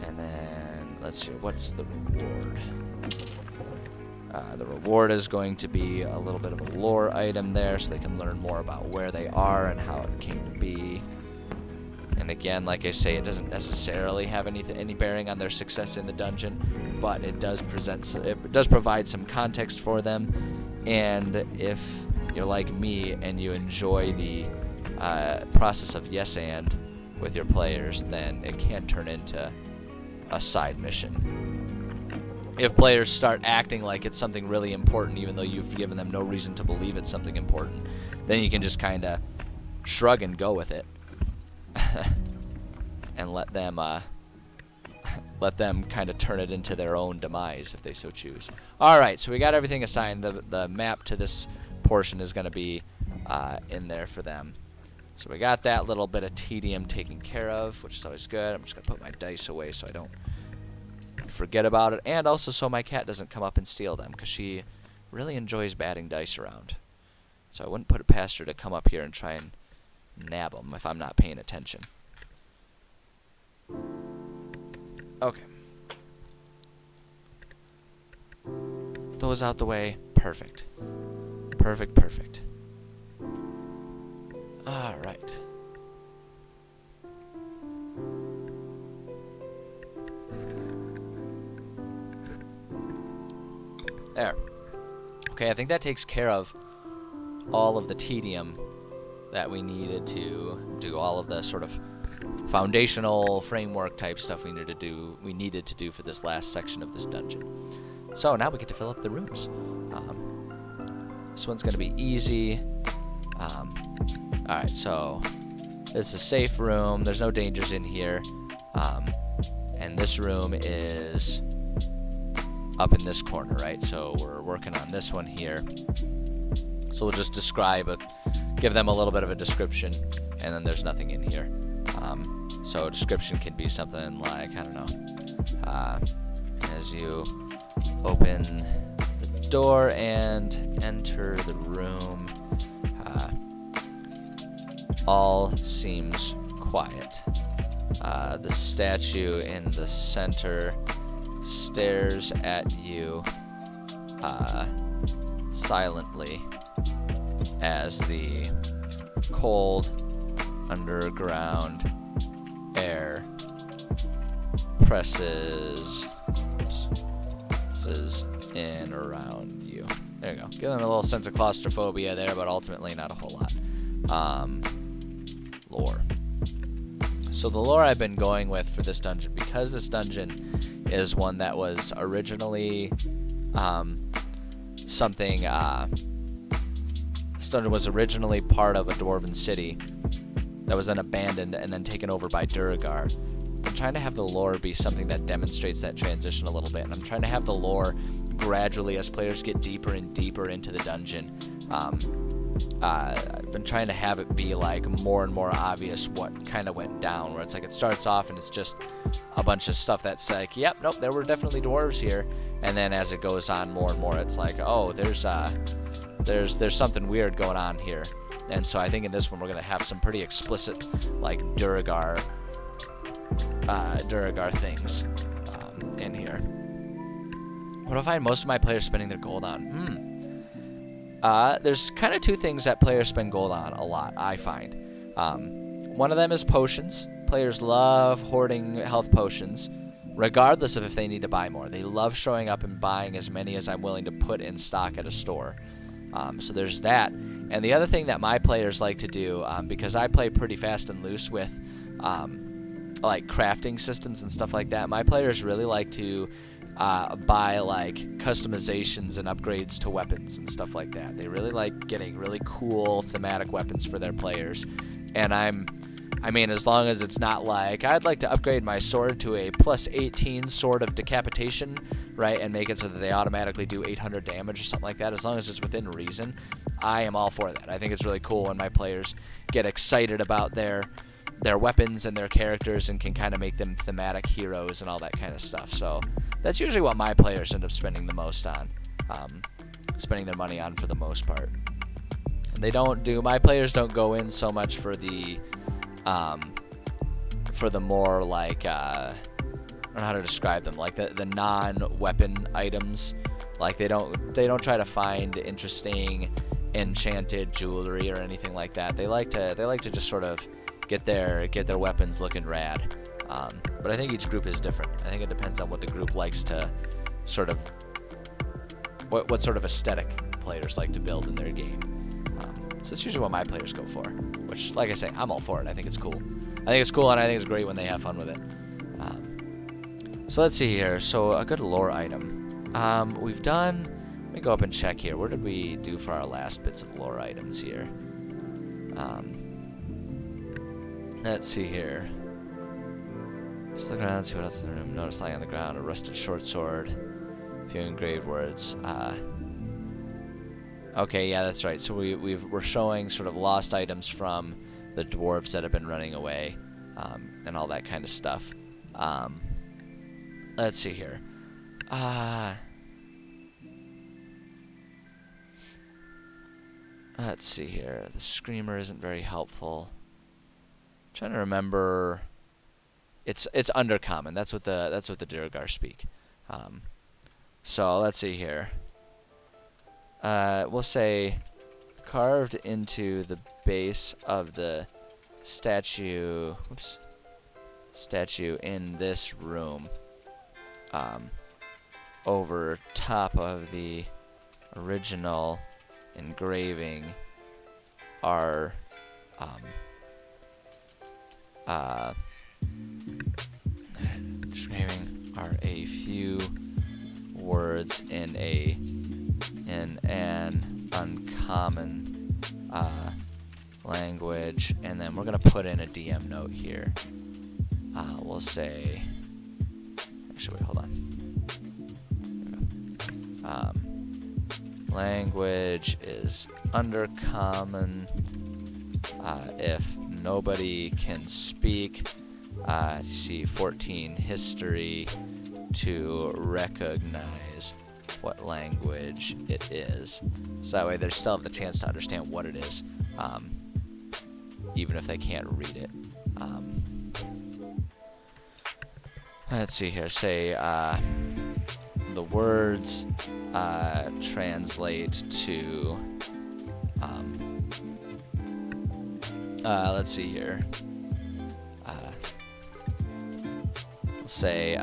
and then let's see. What's the reward? The reward is going to be a little bit of a lore item there, so they can learn more about where they are and how it came to be. And again, like I say, it doesn't necessarily have any bearing on their success in the dungeon, but it does provide some context for them. And if you're like me and you enjoy the process of yes and with your players, then it can turn into a side mission. If players start acting like it's something really important, even though you've given them no reason to believe it's something important, then you can just kind of shrug and go with it. And let them let them kind of turn it into their own demise if they so choose. Alright, so we got everything assigned. The map to this portion is going to be in there for them. So we got that little bit of tedium taken care of, which is always good. I'm just going to put my dice away so I don't forget about it, and also so my cat doesn't come up and steal them, because she really enjoys batting dice around. So I wouldn't put it past her to come up here and try and nab them if I'm not paying attention. Okay. Those out the way. Perfect. Perfect, perfect. Alright. There. Okay, I think that takes care of all of the tedium that we needed to do, all of the sort of foundational framework type stuff we needed to do for this last section of this dungeon. So now we get to fill up the rooms. This one's going to be easy. Alright, so this is a safe room. There's no dangers in here. And this room is up in this corner, right? So we're working on this one here. So we'll just give them a little bit of a description, and then there's nothing in here. So a description can be something like, I don't know, as you open the door and enter the room, all seems quiet. The statue in the center stares at you silently as the cold underground air presses in around you. There you go. Give them a little sense of claustrophobia there, but ultimately not a whole lot. Lore. So the lore I've been going with for this dungeon, because this dungeon is one that was originally this dungeon was originally part of a dwarven city that was then abandoned and then taken over by Duragar. I'm trying to have the lore be something that demonstrates that transition a little bit, and I'm trying to have the lore gradually, as players get deeper and deeper into the dungeon, I've been trying to have it be like more and more obvious what kind of went down, where it's like it starts off and it's just a bunch of stuff that's like, yep, nope, there were definitely dwarves here, and then as it goes on more and more, it's like, oh, there's something weird going on here. And so I think in this one we're gonna have some pretty explicit, like Duragar things in here. What do I find most of my players spending their gold on? There's kind of two things that players spend gold on a lot, I find. One of them is potions. Players love hoarding health potions, regardless of if they need to buy more. They love showing up and buying as many as I'm willing to put in stock at a store. So there's that. And the other thing that my players like to do, because I play pretty fast and loose with like crafting systems and stuff like that, my players really like to buy like customizations and upgrades to weapons and stuff like that. They really like getting really cool thematic weapons for their players. And I mean, as long as it's not like, I'd like to upgrade my sword to a plus 18 sword of decapitation, right, and make it so that they automatically do 800 damage or something like that, as long as it's within reason, I am all for that. I think it's really cool when my players get excited about their weapons and their characters and can kind of make them thematic heroes and all that kind of stuff. So that's usually what my players end up spending the most on, spending their money on for the most part. My players don't go in so much for the more like, I don't know how to describe them, like the non-weapon items. Like they don't try to find interesting enchanted jewelry or anything like that. They like to just sort of get their weapons looking rad. But I think each group is different. I think it depends on what the group likes to sort of, what sort of aesthetic players like to build in their game. So that's usually what my players go for, which, like I say, I'm all for it. I think it's cool. I think it's cool, and I think it's great when they have fun with it. So let's see here. So a good lore item. We've done, let me go up and check here. Where did we do for our last bits of lore items here? Let's see here. Just look around, see what else is in the room. Notice lying on the ground a rusted short sword. A few engraved words. Okay, yeah, that's right. So we're showing sort of lost items from the dwarves that have been running away, and all that kind of stuff. Let's see here. Let's see here. The screamer isn't very helpful. I'm trying to remember. It's undercommon. That's what the Duergar speak. So let's see here. We'll say carved into the base of the statue. Oops. Statue in this room. Over top of the original engraving are a few words in an uncommon language, and then we're gonna put in a DM note here. We'll say, actually, wait, hold on. Language is undercommon. If nobody can speak, see 14 history to recognize what language it is. So that way they still have the chance to understand what it is, even if they can't read it. Let's see here. Say the words translate to. Let's see here. We'll say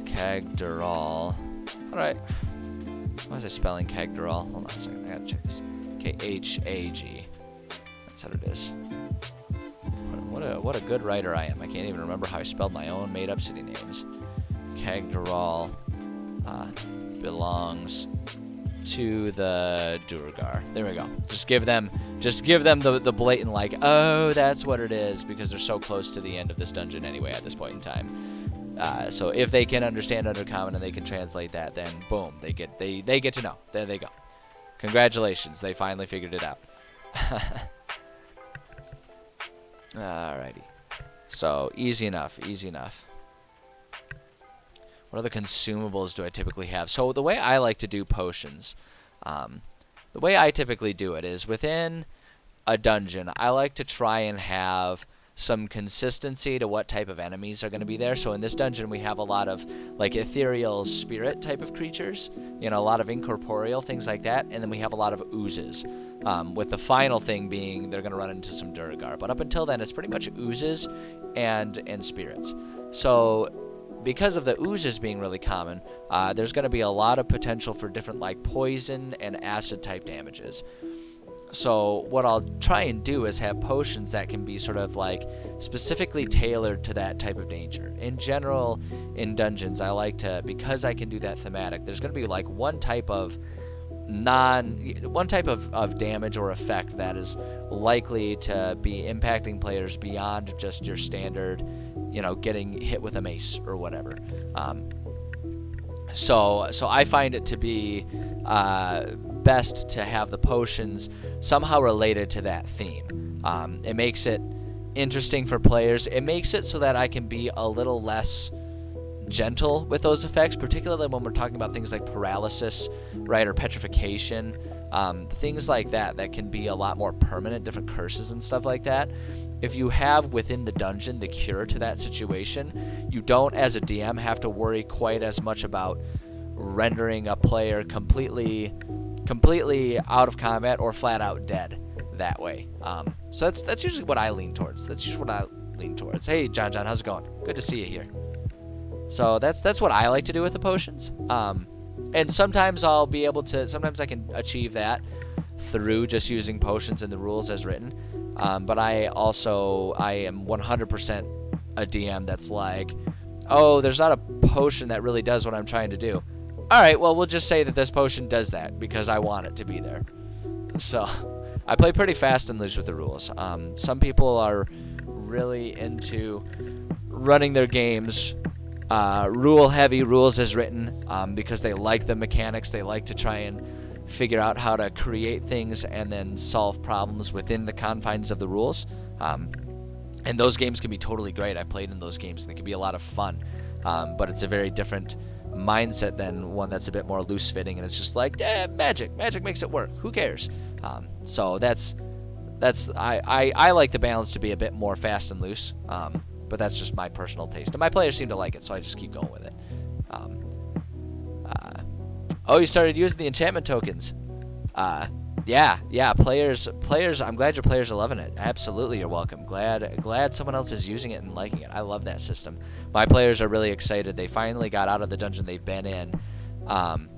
Kagdaral. Alright. Why is it spelling Kagdaral? Hold on a second. I gotta check this. K-H-A-G. That's what it is. What a good writer I am. I can't even remember how I spelled my own made-up city names. Kagdaral belongs to the Duergar. There we go. Just give them the blatant, like, oh, that's what it is, because they're so close to the end of this dungeon anyway at this point in time. So if they can understand Undercommon and they can translate that, then boom, they get to know. There they go. Congratulations, they finally figured it out. Alrighty. So easy enough, easy enough. What other consumables do I typically have? So the way I like to do potions, the way I typically do it is within a dungeon, I like to try and have some consistency to what type of enemies are going to be there. So in this dungeon, we have a lot of like ethereal spirit type of creatures, you know, a lot of incorporeal things like that, and then we have a lot of oozes. With the final thing being they're going to run into some Duergar. But up until then, it's pretty much oozes and spirits. So because of the oozes being really common, there's going to be a lot of potential for different like poison and acid type damages. So what I'll try and do is have potions that can be sort of like specifically tailored to that type of danger. In general, in dungeons, I like to, because I can do that thematic, there's going to be like one type of damage or effect that is likely to be impacting players beyond just your standard, you know, getting hit with a mace or whatever. So I find it to be best to have the potions somehow related to that theme. It makes it interesting for players. It makes it so that I can be a little less gentle with those effects, particularly when we're talking about things like paralysis, right, or petrification, things like that can be a lot more permanent, different curses and stuff like that. If you have within the dungeon the cure to that situation, you don't, as a DM, have to worry quite as much about rendering a player completely out of combat or flat out dead that way. So that's usually what I lean towards. Hey, John, how's it going? Good to see you here. So that's what I like to do with the potions. And sometimes sometimes I can achieve that through just using potions in the rules as written. But I am 100% a DM that's like, oh, there's not a potion that really does what I'm trying to do. All right, well, we'll just say that this potion does that because I want it to be there. So I play pretty fast and loose with the rules. Some people are really into running their games rule heavy, rules as written, because they like the mechanics. They like to try and figure out how to create things and then solve problems within the confines of the rules. And those games can be totally great. I played in those games, and they can be a lot of fun. But it's a very different mindset than one that's a bit more loose fitting, and it's just like, magic makes it work. Who cares? So I like the balance to be a bit more fast and loose. But that's just my personal taste, and my players seem to like it, so I just keep going with it. Oh, you started using the enchantment tokens. Yeah, players. I'm glad your players are loving it. Absolutely, you're welcome. Glad someone else is using it and liking it. I love that system. My players are really excited. They finally got out of the dungeon they've been in, and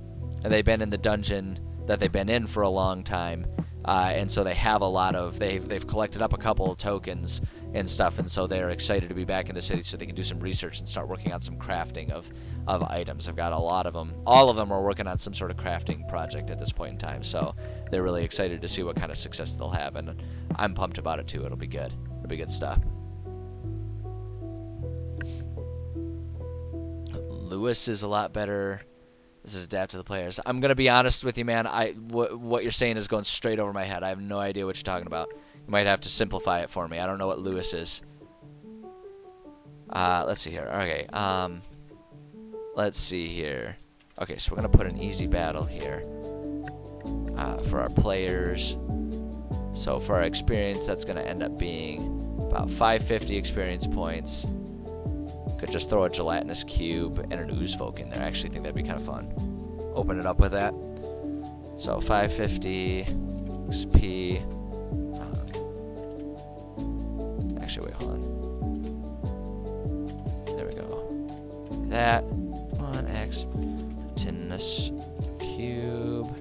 they've been in the dungeon that they've been in for a long time, and so they have a lot of. They've collected up a couple of tokens and stuff, and so they're excited to be back in the city so they can do some research and start working on some crafting of items. I've got a lot of them. All of them are working on some sort of crafting project at this point in time, so they're really excited to see what kind of success they'll have, and I'm pumped about it too. It'll be good. It'll be good stuff. Lewis is a lot better. Does it adapt to the players? I'm going to be honest with you, man. What you're saying is going straight over my head. I have no idea what you're talking about. You might have to simplify it for me. I don't know what Lewis is. Let's see here. Okay. Let's see here. Okay, so we're going to put an easy battle here for our players. So for our experience, that's going to end up being about 550 experience points. Could just throw a gelatinous cube and an ooze folk in there. I actually think that'd be kind of fun. Open it up with that. So 550 XP. Actually, wait, hold on. There we go. That 1x gelatinous cube.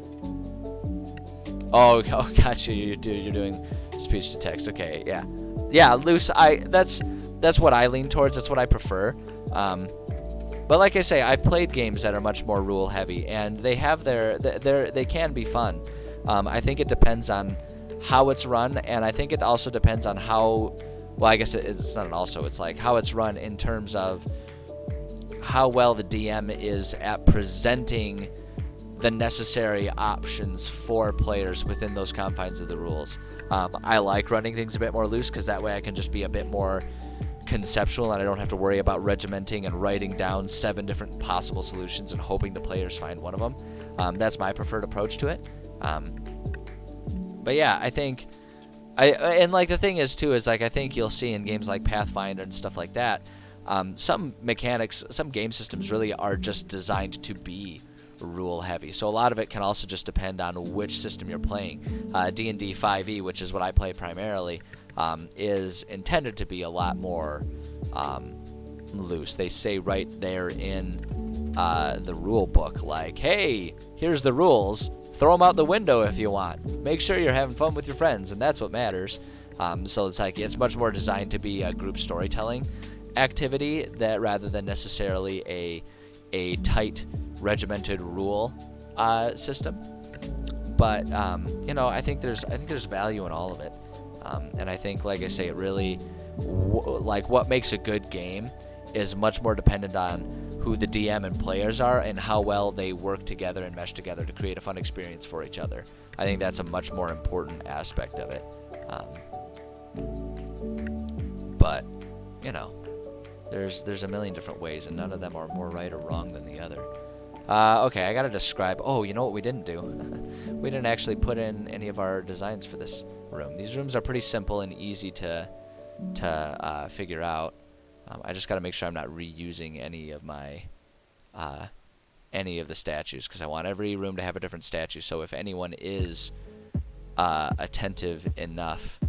Oh, gotcha. You're doing speech to text. Okay, yeah. Loose. That's what I lean towards. That's what I prefer. But like I say, I've played games that are much more rule heavy, and they have they can be fun. I think it depends on how it's run, and I think it also depends on how. Well, I guess it's not an also. It's like how it's run in terms of how well the DM is at presenting the necessary options for players within those confines of the rules. I like running things a bit more loose because that way I can just be a bit more conceptual and I don't have to worry about regimenting and writing down 7 different possible solutions and hoping the players find one of them. That's my preferred approach to it. But yeah, I think... and like the thing is too is like I think you'll see in games like Pathfinder and stuff like that, some mechanics, some game systems really are just designed to be rule heavy. So a lot of it can also just depend on which system you're playing. D&D 5e, which is what I play primarily, is intended to be a lot more loose. They say right there in the rule book, like, hey, here's the rules. Throw them out the window if you want. Make sure you're having fun with your friends, and that's what matters. So it's like it's much more designed to be a group storytelling activity that rather than necessarily a tight regimented rule system. But I think there's value in all of it, and I think, like I say, it really like what makes a good game is much more dependent on who the DM and players are and how well they work together and mesh together to create a fun experience for each other. I think that's a much more important aspect of it. But there's a million different ways, and none of them are more right or wrong than the other. Okay, I gotta describe. Oh, you know what we didn't do? We didn't actually put in any of our designs for this room. These rooms are pretty simple and easy to figure out. I just gotta make sure I'm not reusing any of my any of the statues, because I want every room to have a different statue. So if anyone is attentive enough,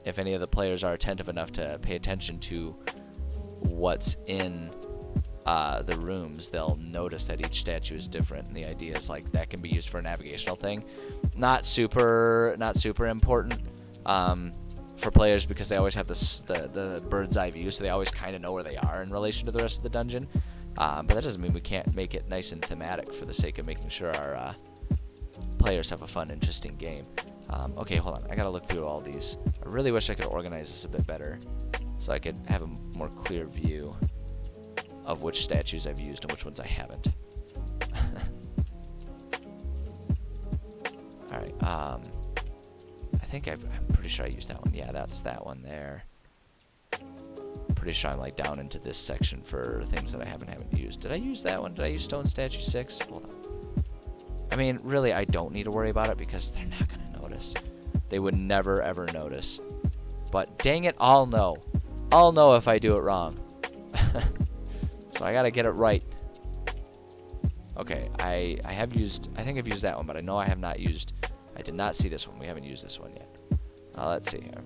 if any of the players are attentive enough to pay attention to what's in the rooms, they'll notice that each statue is different. And the idea is like that can be used for a navigational thing. Not super important for players, because they always have the bird's eye view, so they always kind of know where they are in relation to the rest of the dungeon. But that doesn't mean we can't make it nice and thematic for the sake of making sure our players have a fun, interesting game. Okay, hold on. I gotta look through all these. I really wish I could organize this a bit better so I could have a more clear view of which statues I've used and which ones I haven't. Alright, I think I'm pretty sure I used that one. Yeah, that's that one there. Pretty sure I'm like down into this section for things that I haven't used. Did I use that one? Did I use Stone Statue 6? Hold on. I mean, really, I don't need to worry about it because they're not going to notice. They would never, ever notice. But dang it, I'll know. I'll know if I do it wrong. So I got to get it right. Okay, I think I've used that one, but I know I have not used, I did not see this one. We haven't used this one yet. Let's see here.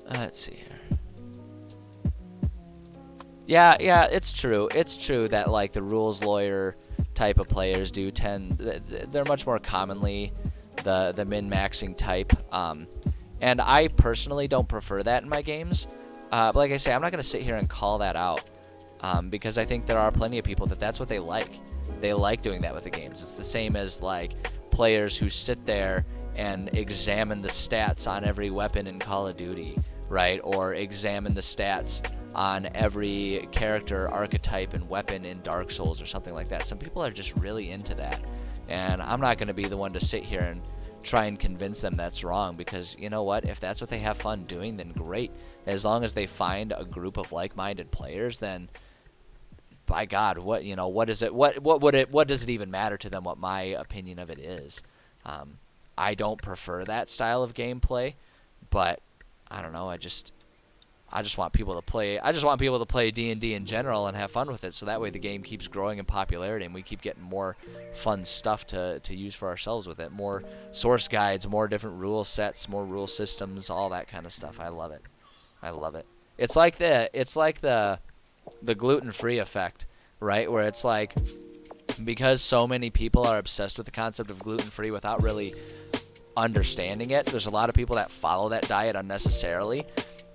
Let's see here. Yeah, it's true. It's true that like the rules lawyer type of players do tend, they're much more commonly the min-maxing type. And I personally don't prefer that in my games. But like I say, I'm not going to sit here and call that out because I think there are plenty of people that's what they like. They like doing that with the games. It's the same as like players who sit there and examine the stats on every weapon in Call of Duty, right? Or examine the stats on every character archetype and weapon in Dark Souls or something like that. Some people are just really into that. And I'm not going to be the one to sit here and try and convince them that's wrong, because you know what? If that's what they have fun doing, then great. As long as they find a group of like-minded players, then by God, what is it? What does it even matter to them what my opinion of it is? I don't prefer that style of gameplay, but I don't know. I just want people to play. I just want people to play D&D in general and have fun with it, so that way the game keeps growing in popularity and we keep getting more fun stuff to use for ourselves with it. More source guides, more different rule sets, more rule systems, all that kind of stuff. I love it. I love it. It's like the gluten-free effect, right? Where it's like, because so many people are obsessed with the concept of gluten-free without really understanding it, there's a lot of people that follow that diet unnecessarily.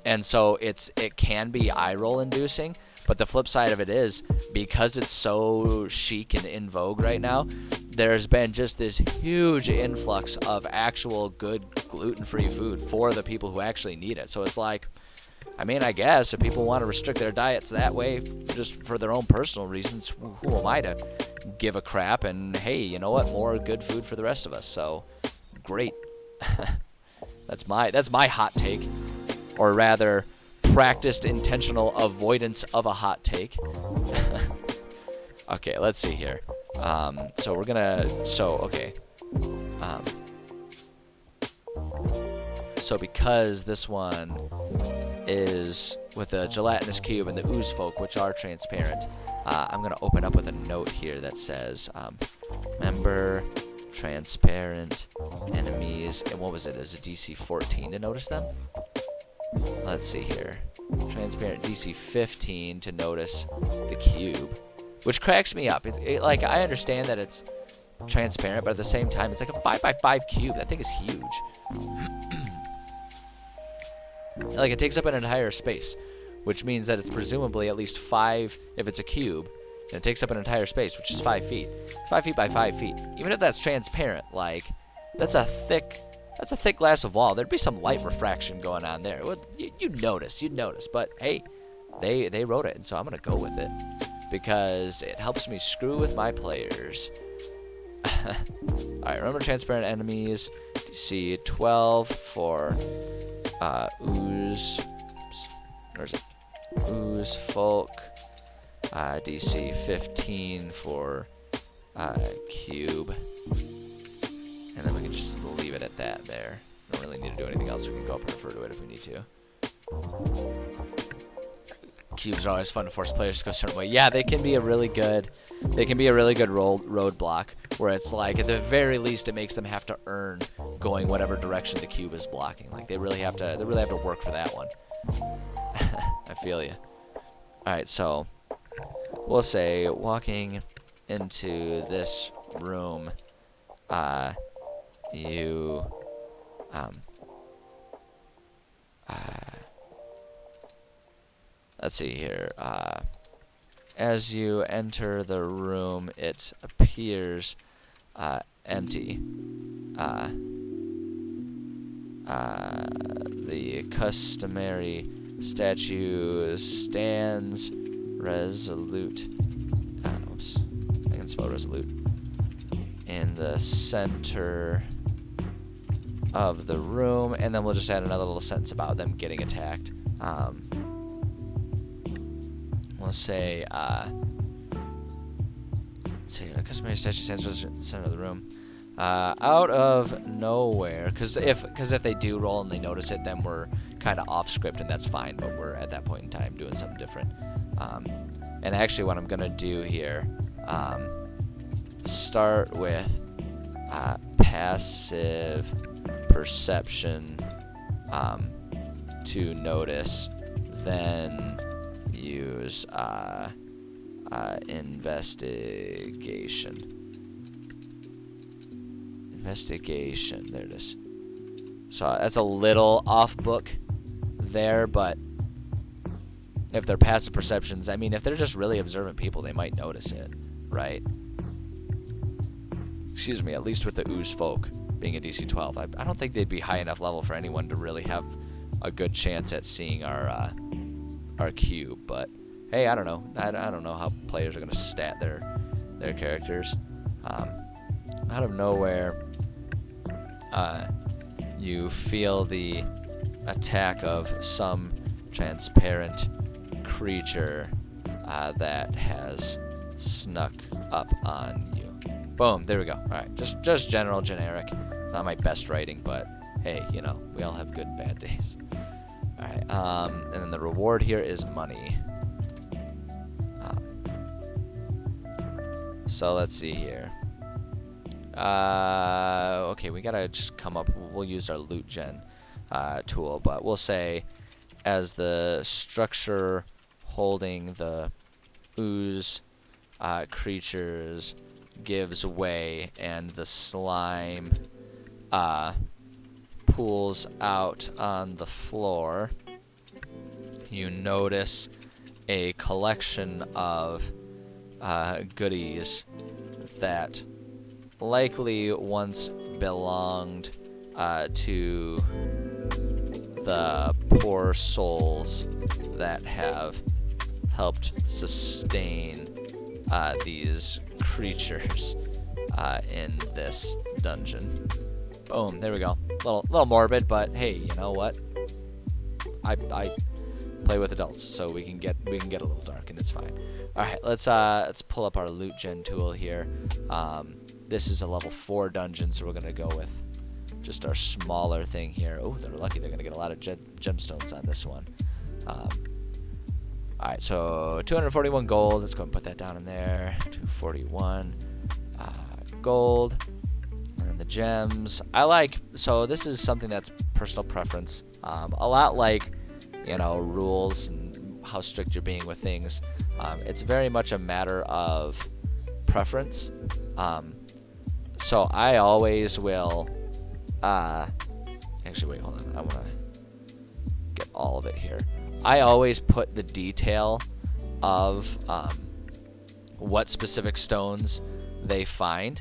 And so it can be eye-roll inducing, but the flip side of it is, because it's so chic and in vogue right now, there's been just this huge influx of actual good gluten-free food for the people who actually need it. So it's like, I mean, I guess if people want to restrict their diets that way, just for their own personal reasons, who am I to give a crap? And hey, you know what? More good food for the rest of us. So great. That's my hot take. Or rather, practiced intentional avoidance of a hot take. Okay, let's see here. So because this one is with a gelatinous cube and the ooze folk, which are transparent, I'm going to open up with a note here that says, member transparent enemies, and what was it? Is it DC 14 to notice them? Let's see here. Transparent DC 15 to notice the cube, which cracks me up. Like, I understand that it's transparent, but at the same time, it's like a 5x5 cube. That thing is huge. Like, it takes up an entire space, which means that it's presumably at least 5, if it's a cube, and it takes up an entire space, which is 5 feet. It's 5 feet by 5 feet. Even if that's transparent, like, that's a thick glass of wall. There'd be some light refraction going on there. You'd notice, but hey, they wrote it, and so I'm gonna go with it because it helps me screw with my players. All right, remember transparent enemies. DC 12 for ooze. Where's it? Ooze folk. DC 15 for cube. And then we can just leave it at that there. We don't really need to do anything else. We can go up and refer to it if we need to. Cubes are always fun to force players to go a certain way. Yeah, they can be a really good roadblock where it's like, at the very least, it makes them have to earn going whatever direction the cube is blocking. Like, they really have to work for that one. I feel you. All right, so we'll say walking into this room, let's see here. As you enter the room, it appears empty. The customary statue stands resolute. Oops, I can spell resolute. In the center of the room, and then we'll just add another little sentence about them getting attacked. We'll say, let's see, a customary statue stands in the center of the room. Out of nowhere, because if they do roll and they notice it, then we're kind of off script, and that's fine, but we're at that point in time doing something different. And actually what I'm going to do here, start with passive perception to notice, then use investigation. Investigation, there it is. So that's a little off book there, but if they're passive perceptions, I mean, if they're just really observant people, they might notice it, right? Excuse me, at least with the ooze folk being a DC 12. I don't think they'd be high enough level for anyone to really have a good chance at seeing our cube, but hey, I don't know. I don't know how players are going to stat their characters. Out of nowhere, you feel the attack of some transparent creature that has snuck up on you. Boom, there we go. All right, just general, generic. Not my best writing, but hey, you know, we all have good and bad days. All right, and then the reward here is money. So let's see here. Okay, we gotta just come up. We'll use our loot gen tool, but we'll say as the structure holding the ooze creatures gives way and the slime pools out on the floor, you notice a collection of goodies that likely once belonged to the poor souls that have helped sustain these creatures in this dungeon. Boom, there we go. Little morbid, but hey, you know what? I play with adults, so we can get a little dark, and it's fine. All right, let's pull up our loot gen tool here. This is a level 4 dungeon, so we're gonna go with just our smaller thing here. Oh, they're lucky; they're gonna get a lot of gemstones on this one. All right, so 241 gold. Let's go and put that down in there. 241 gold. And then the gems. So this is something that's personal preference. A lot like, you know, rules and how strict you're being with things. It's very much a matter of preference. So I always will, actually wait, hold on. I want to get all of it here. I always put the detail of what specific stones they find,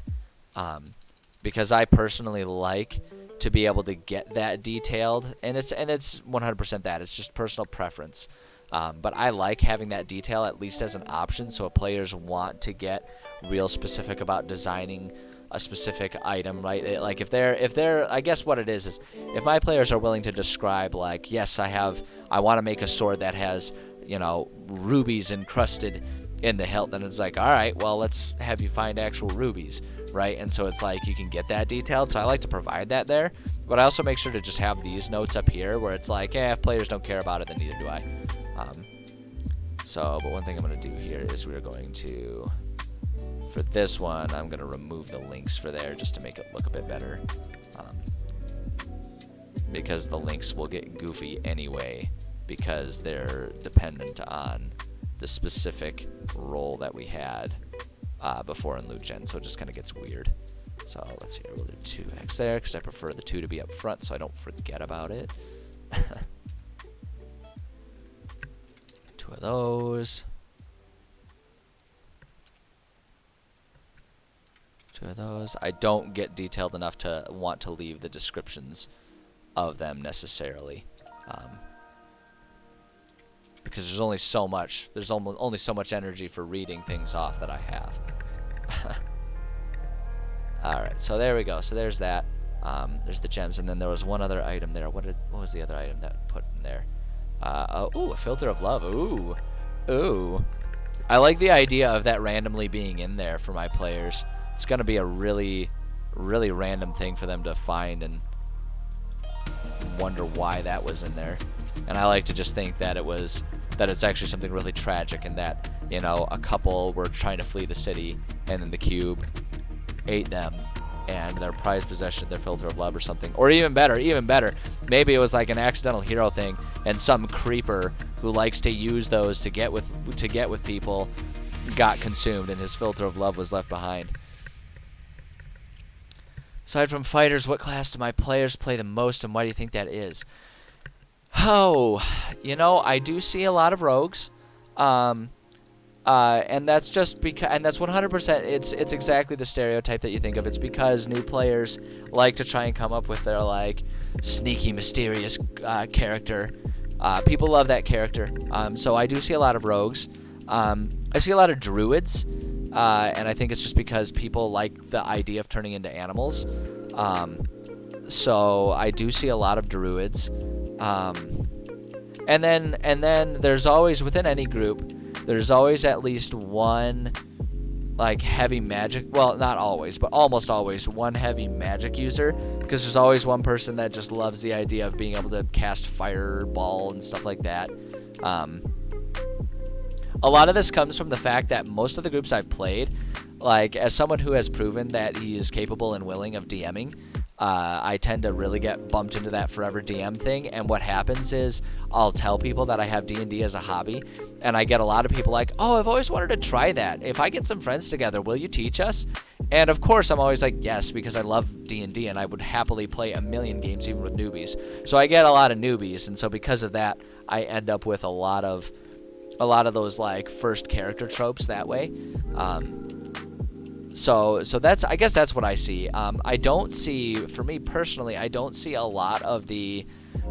because I personally like to be able to get that detailed, and it's 100% that. It's just personal preference. But I like having that detail at least as an option, so if players want to get real specific about designing a specific item, right? Like if they're, I guess what it is if my players are willing to describe, like, yes, I want to make a sword that has, you know, rubies encrusted in the hilt, then it's like, all right, well, let's have you find actual rubies, right? And so it's like you can get that detailed, so I like to provide that there, but I also make sure to just have these notes up here where it's like, if players don't care about it, then neither do I. But one thing I'm going to do here is we're going to, for this one, I'm going to remove the links for there just to make it look a bit better, because the links will get goofy anyway because they're dependent on the specific role that we had before in loot gen, so it just kind of gets weird. So let's see, we'll do 2x there because I prefer the 2 to be up front so I don't forget about it. 2 of those. 2 of those. I don't get detailed enough to want to leave the descriptions of them necessarily. Because there's only so much. There's only so much energy for reading things off that I have. Alright, so there we go. So there's that. There's the gems, and then there was one other item there. What was the other item that I put in there? Ooh, a filter of love. Ooh. Ooh. I like the idea of that randomly being in there for my players. It's going to be a really, really random thing for them to find and wonder why that was in there. And I like to just think that it's actually something really tragic, and that, you know, a couple were trying to flee the city, and then the cube ate them, and their prized possession, their filter of love or something. Or even better, maybe it was like an accidental hero thing, and some creeper who likes to use those to get with people got consumed, and his filter of love was left behind. Aside from fighters, what class do my players play the most, and why do you think that is? Oh, you know, I do see a lot of rogues, and that's just because, and that's 100%. It's exactly the stereotype that you think of. It's because new players like to try and come up with their like sneaky, mysterious character. People love that character. So I do see a lot of rogues. I see a lot of druids, and I think it's just because people like the idea of turning into animals. So I do see a lot of druids. And then there's always, within any group, there's always at least one like heavy magic, well, not always, but almost always one heavy magic user, because there's always one person that just loves the idea of being able to cast fireball and stuff like that. A lot of this comes from the fact that most of the groups I've played, like as someone who has proven that he is capable and willing of DMing, I tend to really get bumped into that forever DM thing, and what happens is I'll tell people that I have D&D as a hobby, and I get a lot of people like, oh, I've always wanted to try that. If I get some friends together, will you teach us? And of course I'm always like, yes, because I love D&D, and I would happily play a million games even with newbies. So I get a lot of newbies, and so because of that, I end up with a lot of those like first character tropes that way. So that's, I guess that's what I see. I don't see, for me personally, I don't see a lot of the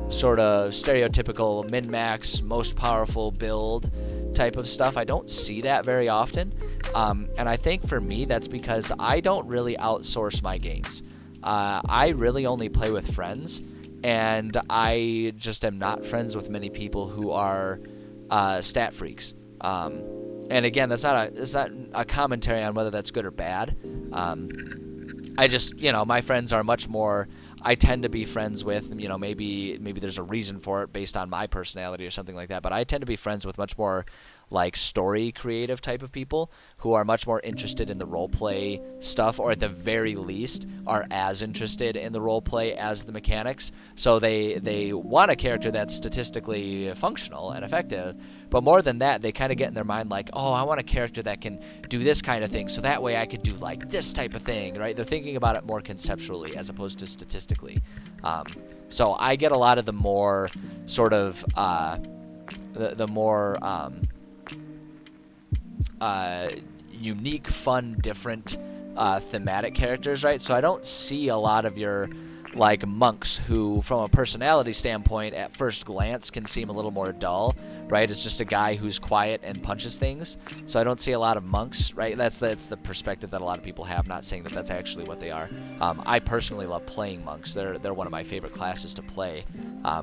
sort of stereotypical min-max, most powerful build type of stuff. I don't see that very often. And I think for me, that's because I don't really outsource my games. I really only play with friends, and I just am not friends with many people who are stat freaks. And again, that's not a commentary on whether that's good or bad. I just, you know, my friends are much more, I tend to be friends with, you know, maybe there's a reason for it based on my personality or something like that, but I tend to be friends with much more like story creative type of people who are much more interested in the role play stuff, or at the very least are as interested in the role play as the mechanics. So they want a character that's statistically functional and effective, but more than that, they kind of get in their mind like, oh, I want a character that can do this kind of thing, so that way I could do like this type of thing, right? They're thinking about it more conceptually as opposed to statistically. So I get a lot of the more sort of the more unique, fun, different thematic characters, right? So I don't see a lot of your like monks who, from a personality standpoint, at first glance can seem a little more dull, right? It's just a guy who's quiet and punches things. So I don't see a lot of monks, right? That's the perspective that a lot of people have, not saying that that's actually what they are. I personally love playing monks. They're one of my favorite classes to play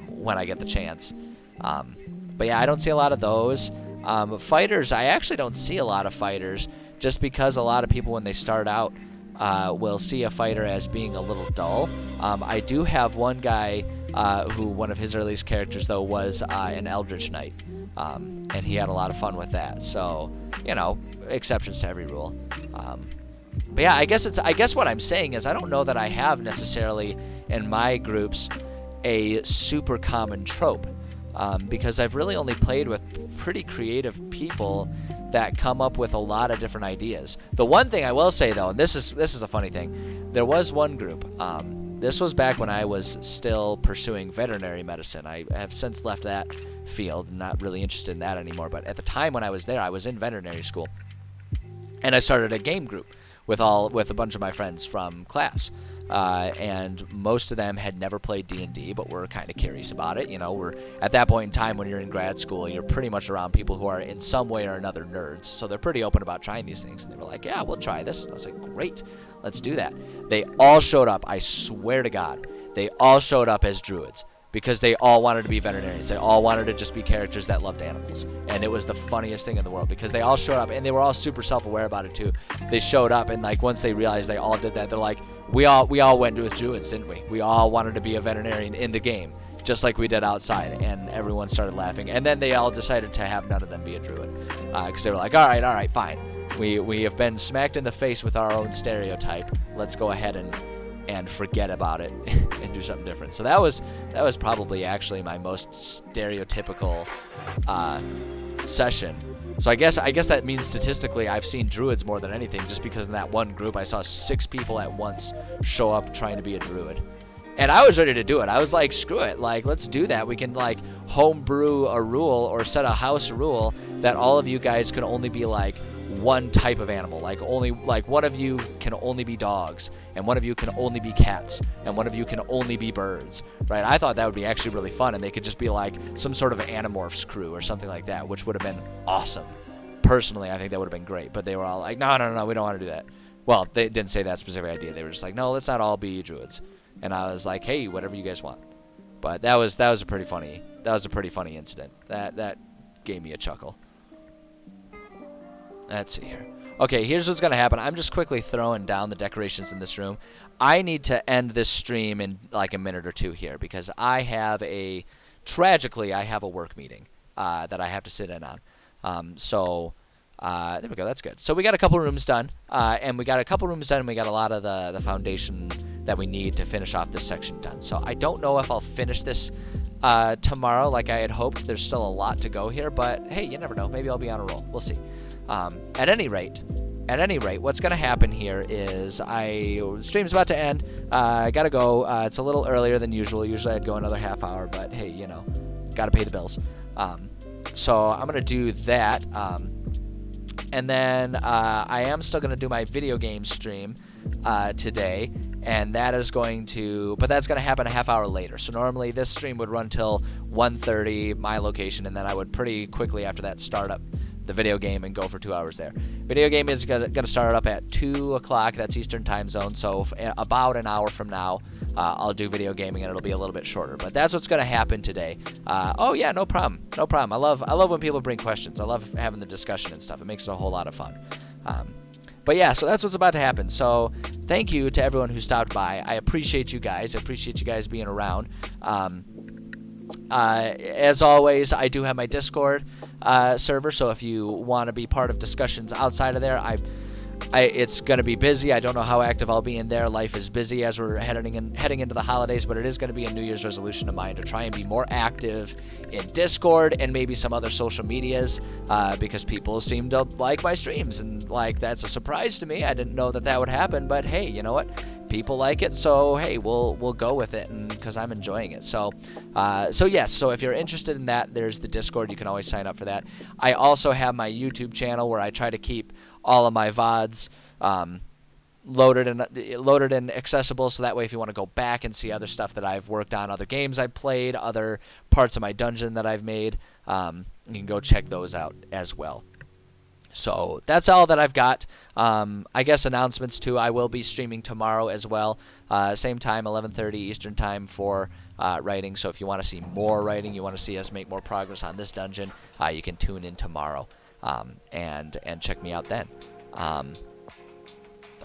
when I get the chance. But yeah, I don't see a lot of those. Fighters, I actually don't see a lot of fighters, just because a lot of people when they start out will see a fighter as being a little dull. I do have one guy who, one of his earliest characters though, was an Eldritch Knight, and he had a lot of fun with that. So, you know, exceptions to every rule. But yeah, I guess what I'm saying is I don't know that I have necessarily in my groups a super common trope, because I've really only played with pretty creative people that come up with a lot of different ideas. The one thing I will say though, and this is a funny thing, there was one group. This was back when I was still pursuing veterinary medicine. I have since left that field, not really interested in that anymore. But at the time when I was there, I was in veterinary school, and I started a game group with a bunch of my friends from class. And most of them had never played D&D, but were kind of curious about it. We're at that point in time when you're in grad school, you're pretty much around people who are in some way or another nerds, so they're pretty open about trying these things. And they were like, yeah, we'll try this. And I was like, great, let's do that. They all showed up, I swear to God, they all showed up as druids, because they all wanted to be veterinarians. They all wanted to just be characters that loved animals. And it was the funniest thing in the world, because they all showed up, and they were all super self-aware about it too. They showed up, and like once they realized they all did that, they're like, we all went with druids, didn't we? We all wanted to be a veterinarian in the game, just like we did outside. And everyone started laughing. And then they all decided to have none of them be a druid, because they were like, all right, fine. We have been smacked in the face with our own stereotype. Let's go ahead and forget about it and do something different. So that was probably actually my most stereotypical session. So I guess that means statistically I've seen druids more than anything, just because in that one group I saw 6 people at once show up trying to be a druid. And I was ready to do it. I was like, screw it, like let's do that. We can like homebrew a rule or set a house rule that all of you guys can only be like one type of animal, like one of you can only be dogs, and one of you can only be cats, and one of you can only be birds, right? I thought that would be actually really fun, and they could just be like some sort of Animorphs crew or something like that, which would have been awesome. Personally, I think that would have been great, but they were all like, no, we don't want to do that. Well, they didn't say that specific idea. They were just like, no, let's not all be druids. And I was like, hey, whatever you guys want. But that was a pretty funny incident. That gave me a chuckle. Let's see here. Okay, here's what's going to happen. I'm just quickly throwing down the decorations in this room. I need to end this stream in like a minute or two here, because tragically, I have a work meeting that I have to sit in on. There we go. That's good. So we got a couple rooms done, and we got a lot of the foundation that we need to finish off this section done. So I don't know if I'll finish this tomorrow like I had hoped. There's still a lot to go here, but hey, you never know. Maybe I'll be on a roll. We'll see. At any rate, what's going to happen here is stream's about to end. I got to go. It's a little earlier than usual. Usually I'd go another half hour, but hey, got to pay the bills. So I'm going to do that. And then I am still going to do my video game stream today, and that's going to happen a half hour later. So normally this stream would run till 1:30 my location, and then I would pretty quickly after that start up the video game and go for 2 hours there. Video game is going to start up at 2 o'clock. That's Eastern time zone. So about an hour from now, I'll do video gaming, and it'll be a little bit shorter. But that's what's going to happen today. Oh yeah, no problem. I love when people bring questions. I love having the discussion and stuff. It makes it a whole lot of fun. But yeah, so that's what's about to happen. So thank you to everyone who stopped by. I appreciate you guys. I appreciate you guys being around. As always, I do have my Discord server, so if you want to be part of discussions outside of there, it's going to be busy. I don't know how active I'll be in there. Life is busy as we're heading into the holidays, but it is going to be a New Year's resolution of mine to try and be more active in Discord and maybe some other social medias, because people seem to like my streams, and like that's a surprise to me. I didn't know that would happen, but hey, you know what? People like it, so hey, we'll go with it, and because I'm enjoying it. So yes. So if you're interested in that, there's the Discord. You can always sign up for that. I also have my YouTube channel where I try to keep all of my VODs loaded and accessible, so that way if you want to go back and see other stuff that I've worked on, other games I've played, other parts of my dungeon that I've made, you can go check those out as well. So that's all that I've got. I guess announcements too. I will be streaming tomorrow as well. Same time, 11:30 Eastern time for writing. So if you want to see more writing, you want to see us make more progress on this dungeon, you can tune in tomorrow and check me out then.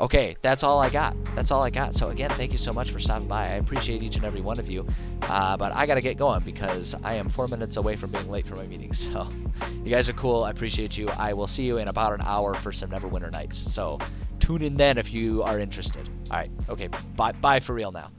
Okay, that's all I got. So again, thank you so much for stopping by. I appreciate each and every one of you. But I got to get going because I am 4 minutes away from being late for my meeting. So you guys are cool. I appreciate you. I will see you in about an hour for some Neverwinter Nights. So tune in then if you are interested. All right. Okay. Bye for real now.